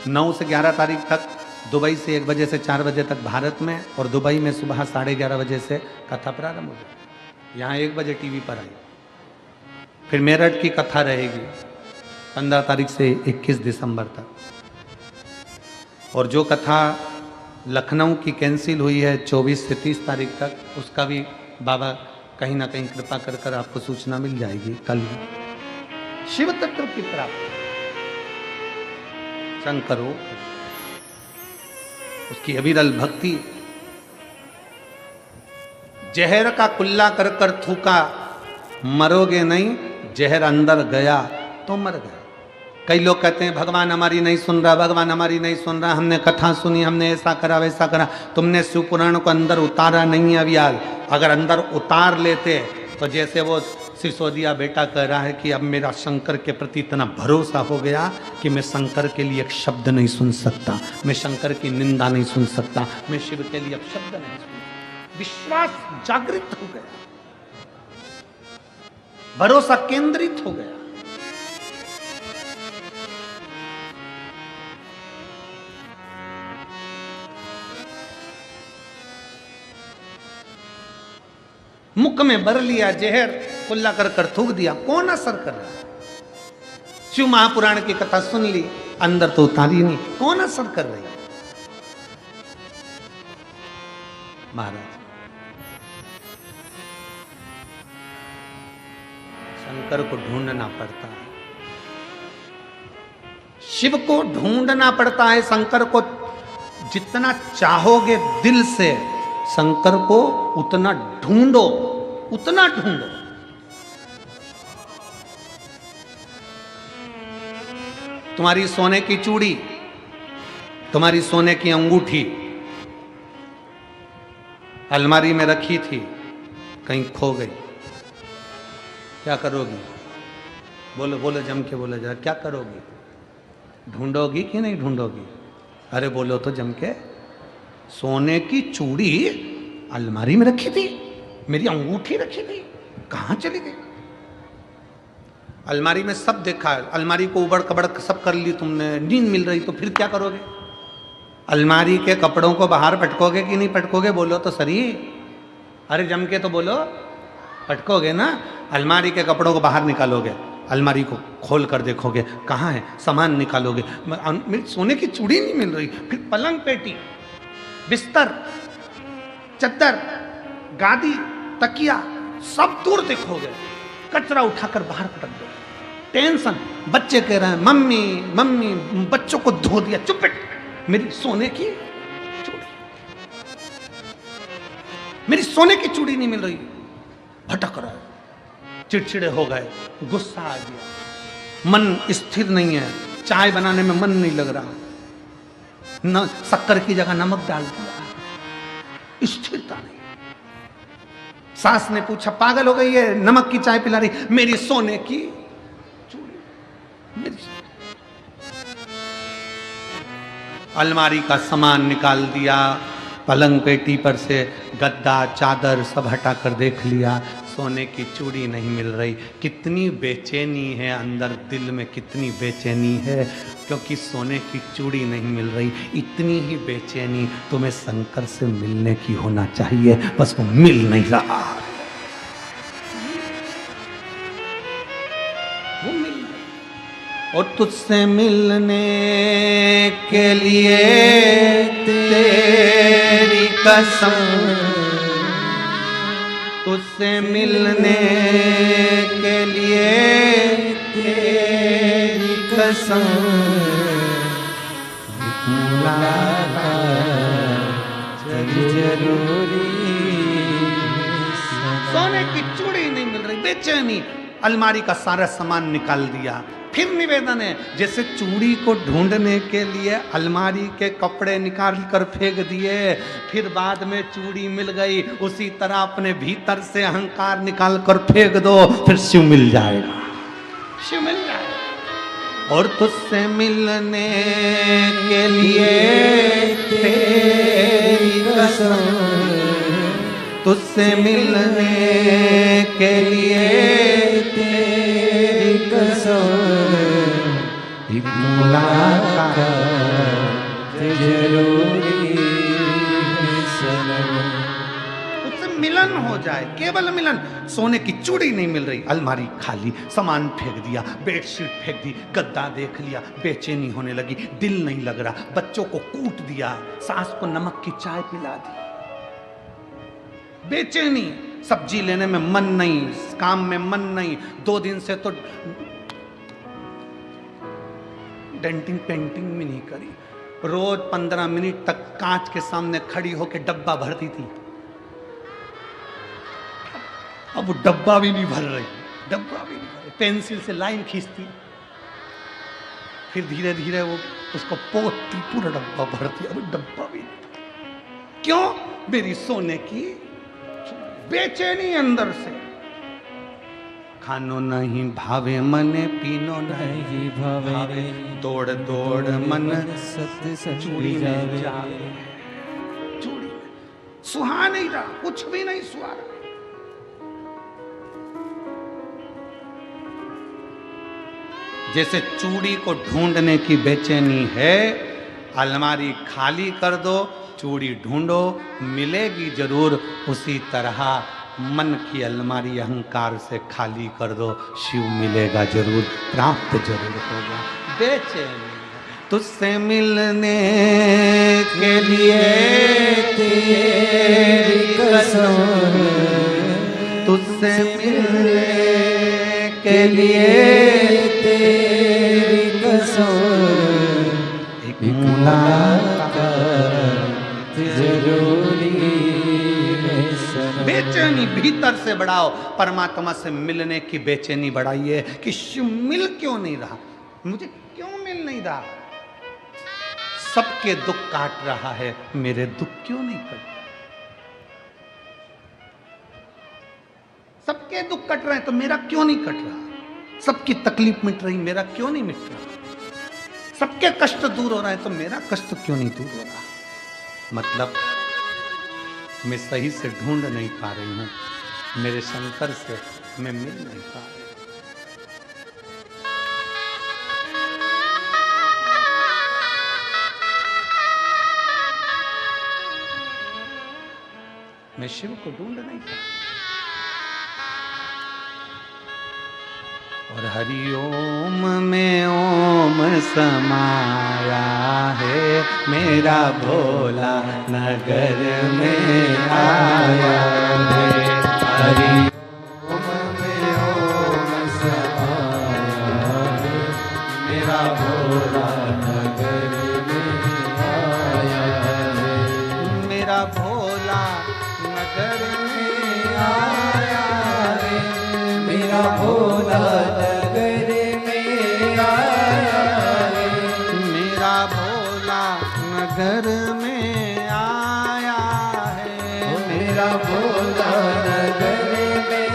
9 से 11 तारीख तक दुबई से 1 बजे से 4 बजे तक भारत में, और दुबई में सुबह 11:30 बजे से कथा प्रारंभ हो जाए। यहाँ 1 बजे टीवी पर आई। फिर मेरठ की कथा रहेगी 15 तारीख से 21 दिसंबर तक। और जो कथा लखनऊ की कैंसिल हुई है 24 से 30 तारीख तक, उसका भी बाबा कहीं ना कहीं कृपा कर कर आपको सूचना मिल जाएगी। कल शिव तत्व की प्राप्ति शंकर हो, उसकी अविरल भक्ति। जहर का कुल्ला कर कर थूका, मरोगे नहीं, जहर अंदर गया तो मर गए। कई लोग कहते हैं भगवान हमारी नहीं सुन रहा, भगवान हमारी नहीं सुन रहा, हमने कथा सुनी, हमने ऐसा करा वैसा करा। तुमने शिव पुराण को अंदर उतारा नहीं है अभी आज। अगर अंदर उतार लेते तो जैसे वो सिसोदिया बेटा कह रहा है कि अब मेरा शंकर के प्रति इतना भरोसा हो गया कि मैं शंकर के लिए एक शब्द नहीं सुन सकता, मैं शंकर की निंदा नहीं सुन सकता, मैं शिव के लिए अब शब्द नहीं सुन सकता। विश्वास जागृत हो गया, भरोसा केंद्रित हो गया। मुख में भर लिया जहर, कुल्ला कर कर थूक दिया, कौन असर कर रहा है? शिव महापुराण की कथा सुन ली, अंदर तो उतारी नहीं, कौन असर कर रही है? महाराज शंकर को ढूंढना पड़ता है। शिव को ढूंढना पड़ता है। शंकर को जितना चाहोगे दिल से शंकर को उतना ढूंढो, उतना ढूंढो। तुम्हारी सोने की चूड़ी, तुम्हारी सोने की अंगूठी अलमारी में रखी थी, कहीं खो गई, क्या करोगी? बोलो बोलो, जम के बोलो जरा, क्या करोगी? ढूंढोगी कि नहीं ढूंढोगी? अरे बोलो तो जम के। सोने की चूड़ी अलमारी में रखी थी, मेरी अंगूठी रखी थी, कहां चली गई? अलमारी में सब देखा, अलमारी को उबड़ कबड़ सब कर ली तुमने, नींद मिल रही, तो फिर क्या करोगे? अलमारी के कपड़ों को बाहर पटकोगे कि नहीं पटकोगे? बोलो तो सही। अरे जम के तो बोलो, पटकोगे ना? अलमारी के कपड़ों को बाहर निकालोगे, अलमारी को खोल कर देखोगे, कहाँ है? सामान निकालोगे, मेरी सोने की चूड़ी नहीं मिल रही। फिर पलंग पेटी, बिस्तर, चद्दर, गादी, तकिया सब दूर देखोगे, कचरा उठाकर बाहर पटक दो। टेंशन, बच्चे कह रहे हैं मम्मी मम्मी, बच्चों को धो दिया, चुप बैठ, मेरी सोने की चूड़ी, मेरी सोने की चूड़ी नहीं मिल रही। भटक रहा है, चिड़चिड़े हो गए, गुस्सा आ गया, मन स्थिर नहीं है, चाय बनाने में मन नहीं लग रहा, न शक्कर की जगह नमक डाल दिया, स्थिरता नहीं। सास ने पूछा, पागल हो गई है, नमक की चाय पिला रही, मेरी सोने की चूड़ी, मेरी अलमारी का सामान निकाल दिया, पलंग पेटी पर से गद्दा चादर सब हटा कर देख लिया, सोने की चूड़ी नहीं मिल रही। कितनी बेचैनी है अंदर, दिल में कितनी बेचैनी है, क्योंकि सोने की चूड़ी नहीं मिल रही। इतनी ही बेचैनी तुम्हें शंकर से मिलने की होना चाहिए, बस वो मिल नहीं रहा, वो मिल नहीं। और तुझसे मिलने के लिए तेरी कसम, तुझसे मिलने के लिए तेरी कसम, जरूरी। सोने की चूड़ी नहीं मिल रही, बेचैनी। अलमारी का सारा सामान निकाल दिया। फिर निवेदन है, जैसे चूड़ी को ढूंढने के लिए अलमारी के कपड़े निकाल कर फेंक दिए, फिर बाद में चूड़ी मिल गई, उसी तरह अपने भीतर से अहंकार निकाल कर फेंक दो, फिर शिव मिल जाएगा, शिव मिल जाएगा। और तुझसे मिलने के लिए तेरी कसम, तुझसे मिलने के लिए तेरी कसम, मुलाकात जरूरी है सनम। उससे मिलन हो जाए, केवल मिलन। सोने की चूड़ी नहीं मिल रही, अलमारी खाली, सामान फेंक दिया, बेडशीट फेंक दी, गद्दा देख लिया, बेचैनी होने लगी, दिल नहीं लग रहा, बच्चों को कूट दिया, सास को नमक की चाय पिला दी, बेचैनी, सब्जी लेने में मन नहीं, काम में मन नहीं, 2 दिन से तो डेंटिंग पेंटिंग भी नहीं करी, रोज 15 मिनट तक कांच के सामने खड़ी होकर डब्बा भरती थी, अब वो डब्बा भी नहीं भर रही, डब्बा भी नहीं भर रही, पेंसिल से लाइन खींचती, फिर धीरे धीरे वो उसको पोतती, पूरा डब्बा भरती, अब डब्बा भी नहीं। क्यों? मेरी सोने की बेचैनी अंदर से। खानो नहीं भावे मने, पीनो नहीं भावे, दौड़ दौड़ मन सत चूड़ी में जावे, चूड़ी में सुहा नहीं रहा, कुछ भी नहीं सुहा रहा। जैसे चूड़ी को ढूंढने की बेचैनी है, अलमारी खाली कर दो, चूड़ी ढूंढो, मिलेगी जरूर। उसी तरह मन की अलमारी अहंकार से खाली कर दो, शिव मिलेगा जरूर, प्राप्त जरूर होगा। बेचैनी तुझसे मिलने के लिए तेरी कसम, तुझसे मिलने के लिए तेरी कसम, मुलाकात जरूरी है सनम। बेचैनी भीतर से बढ़ाओ, परमात्मा से मिलने की बेचैनी बढ़ाइए कि शिव मिल क्यों नहीं रहा, मुझे क्यों मिल नहीं रहा। सबके दुख काट रहा है, मेरे दुख क्यों नहीं कट। सबके दुख कट रहे हैं तो मेरा क्यों नहीं कट रहा। सबकी तकलीफ मिट रही, मेरा क्यों नहीं मिट रहा। सबके कष्ट दूर हो रहे हैं तो मेरा कष्ट क्यों नहीं दूर हो रहा। मतलब मैं सही से ढूंढ नहीं पा रही हूं, मेरे शंकर से मैं मिल नहीं पा रही। मैं शिव को ढूंढ नहीं पा रही। और हरिओम में ओम समाया है, मेरा भोला नगर में आया है। हरिओम में ओम समाया है, मेरा भोला नगर में आया है। मेरा भोला नगर में आया है, मेरा भोला नगर में आया है। मेरा भोला नगर में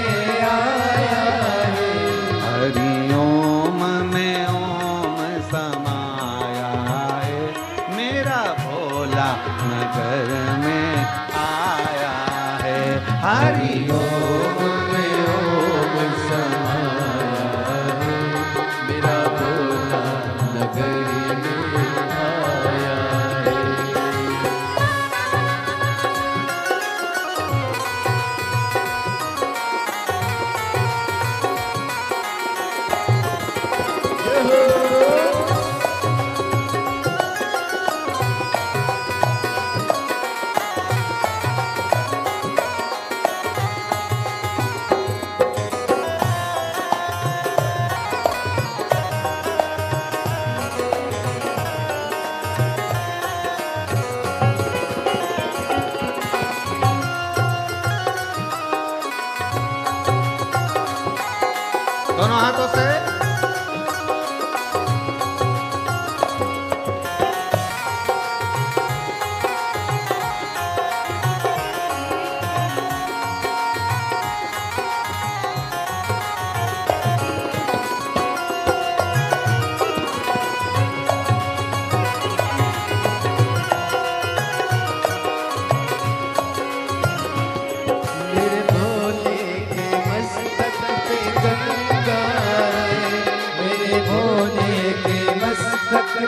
आया है। हरिओम में ओम समाया है, मेरा भोला नगर में आया है। हरिओम में ओम समाया है, मेरा भोला नगर में आया है। दोनों हाथों से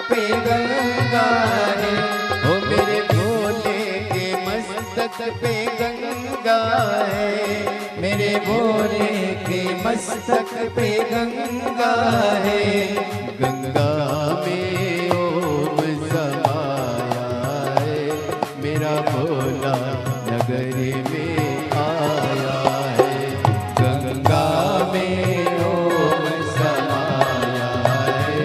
पे गंगा है, ओ मेरे भोले के मस्तक पे गंगा है। मेरे भोले के मस्तक पे गंगा है। गंगा में ओम समाया है, मेरा भोला नगर में आया है। गंगा में ओम समाया है,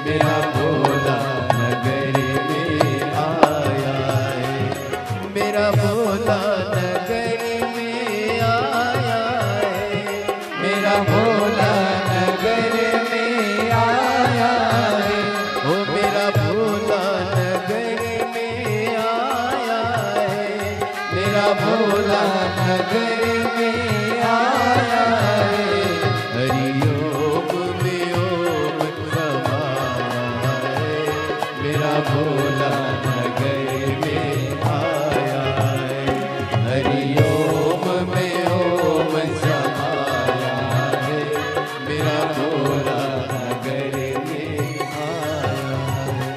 मेरा भोला नगर में आया है। मेरा भोला नगर में आया है, मेरा भोला नगर में आया है। ओ मेरा भोला नगर में आया है, मेरा भोला नगर में आया है। हरिओम में ओम समाया है, मेरा भोला नगर में आया है। हरिओम में ओम समाया है, मेरा भोला नगर में आया है।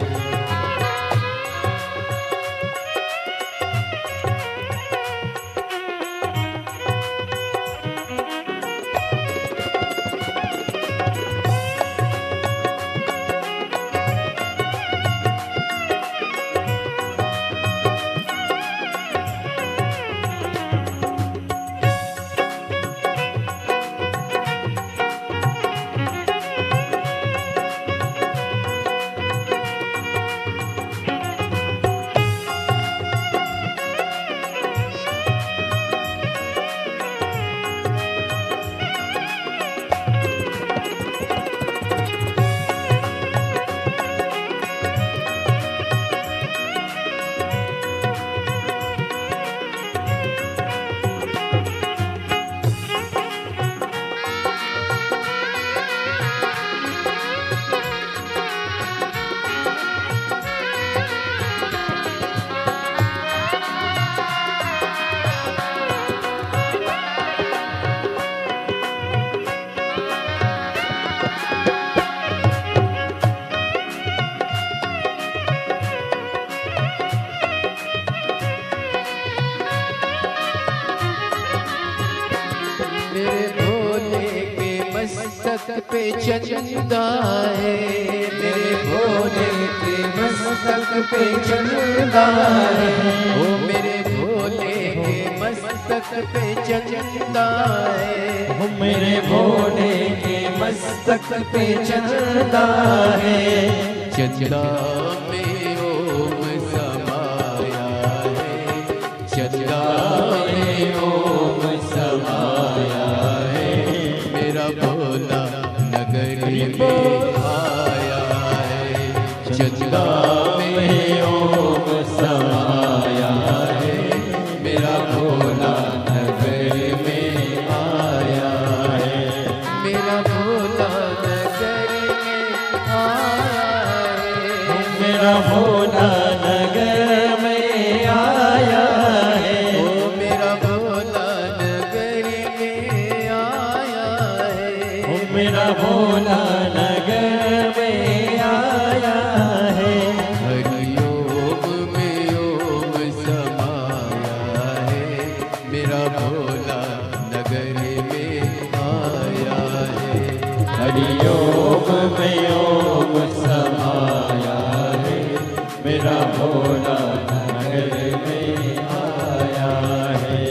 मस्तक पे चंदा है, मेरे भोले के मस्तक पे चंदा है, ओ मेरे भोले के मस्तक पे चंदा है, ओ मेरे भोले के मस्तक पे चंदा है। चंदा में ओम समाया है, चंदा में ओम समाया है, मेरा भोला नगर में आया है, चंदा में ओम समाया है, मेरा भोला नगर में आया है, मेरा भोला नगर में आया है, मेरा भोला नगर में आया है, ओ मेरा भोला नगर में आया है, ओ मेरा भोला नगर में आया है। हरिओम में ओम समाया है, मेरा भोला नगर में आया है, हरिओम में ओम समाया है, मेरा भोला नगर में आया है।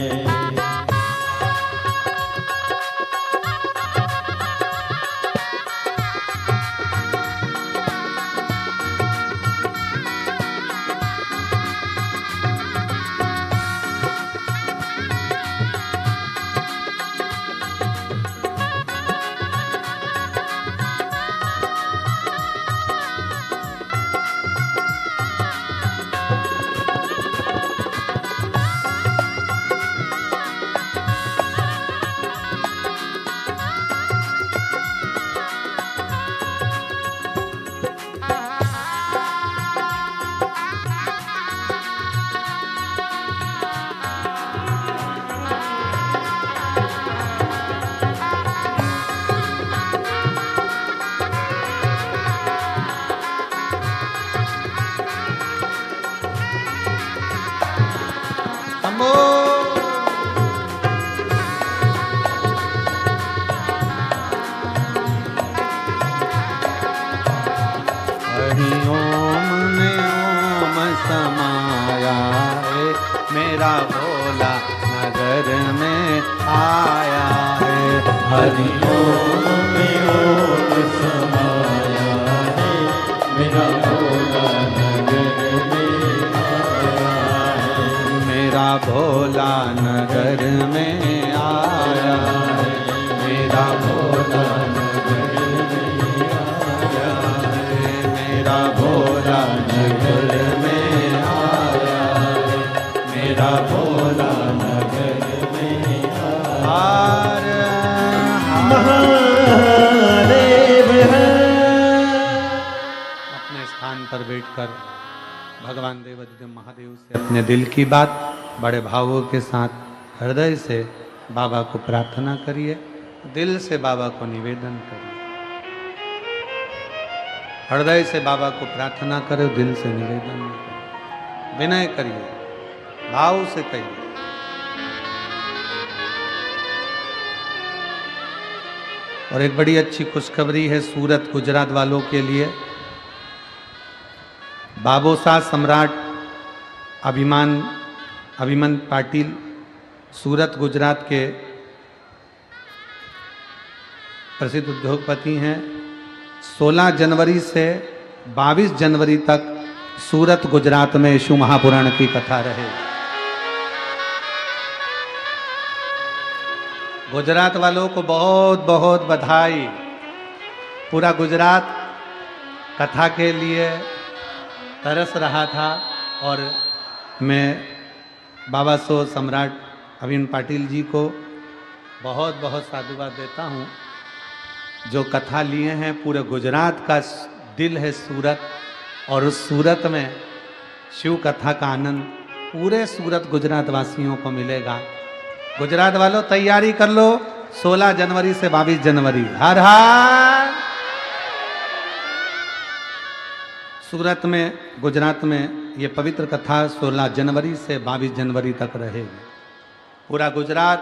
हरिओम में ओम समाया है, मेरा भोला नगर में आया है। हरिओम में ओम समाया है, मेरा भोला नगर में आया है, मेरा भोला नगर में आया है, मेरा भोला नगर में आया है, मेरा भोला नगर में आया है, मेरा भोला नगर में आया है। महादेव है। अपने स्थान पर बैठकर भगवान देवाधिदेव महादेव से अपने दिल की बात बड़े भावों के साथ हृदय से बाबा को प्रार्थना करिए, दिल से बाबा को निवेदन करिए। हृदय से बाबा को प्रार्थना करो, दिल से निवेदन करो, विनय करिए, भाव से कहिए। और एक बड़ी अच्छी खुशखबरी है सूरत गुजरात वालों के लिए। बाबोसा सम्राट अभिमन पाटिल सूरत गुजरात के प्रसिद्ध उद्योगपति हैं। 16 जनवरी से 22 जनवरी तक सूरत गुजरात में यीशु महापुराण की कथा रहेगी। गुजरात वालों को बहुत बहुत बधाई। पूरा गुजरात कथा के लिए तरस रहा था और मैं बाबा सो सम्राट अभिमन पाटिल जी को बहुत बहुत साधुवाद देता हूँ। जो कथा लिए हैं, पूरे गुजरात का दिल है सूरत, और उस सूरत में शिव कथा का आनंद पूरे सूरत गुजरात वासियों को मिलेगा। गुजरात वालों तैयारी कर लो, 16 जनवरी से 22 जनवरी। हर हर सूरत में गुजरात में ये पवित्र कथा 16 जनवरी से 22 जनवरी तक रहेगी। पूरा गुजरात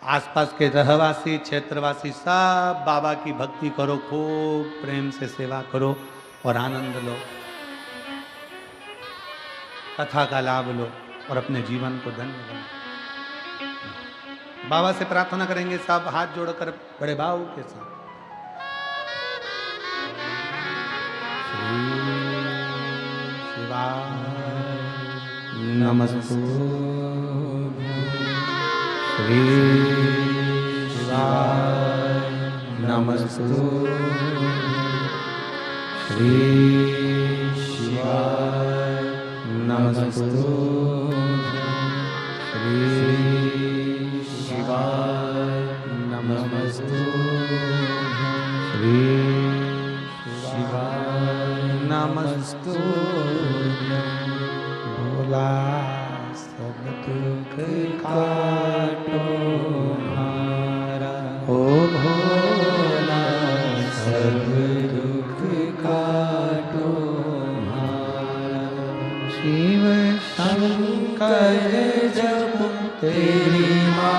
आसपास के रहवासी क्षेत्रवासी सब बाबा की भक्ति करो, खूब प्रेम से सेवा करो और आनंद लो, कथा का लाभ लो और अपने जीवन को धन्य बनाओ। बाबा से प्रार्थना करेंगे सब हाथ जोड़कर बड़े भाव के साथ। श्री शिवाय नमस्तुभ्यं, श्री शिवाय नमस्तुभ्यं, श्री शिवाय नमस्तुभ्यं, श्री शिवाय नमस्तुभ्यं, श्री शिवाय नमस्तुभ्यं। भोला सब दुख काटो हमारा, ओ भोला सब दुख काटो हमारा। शिव शंकर जप तेरी माँ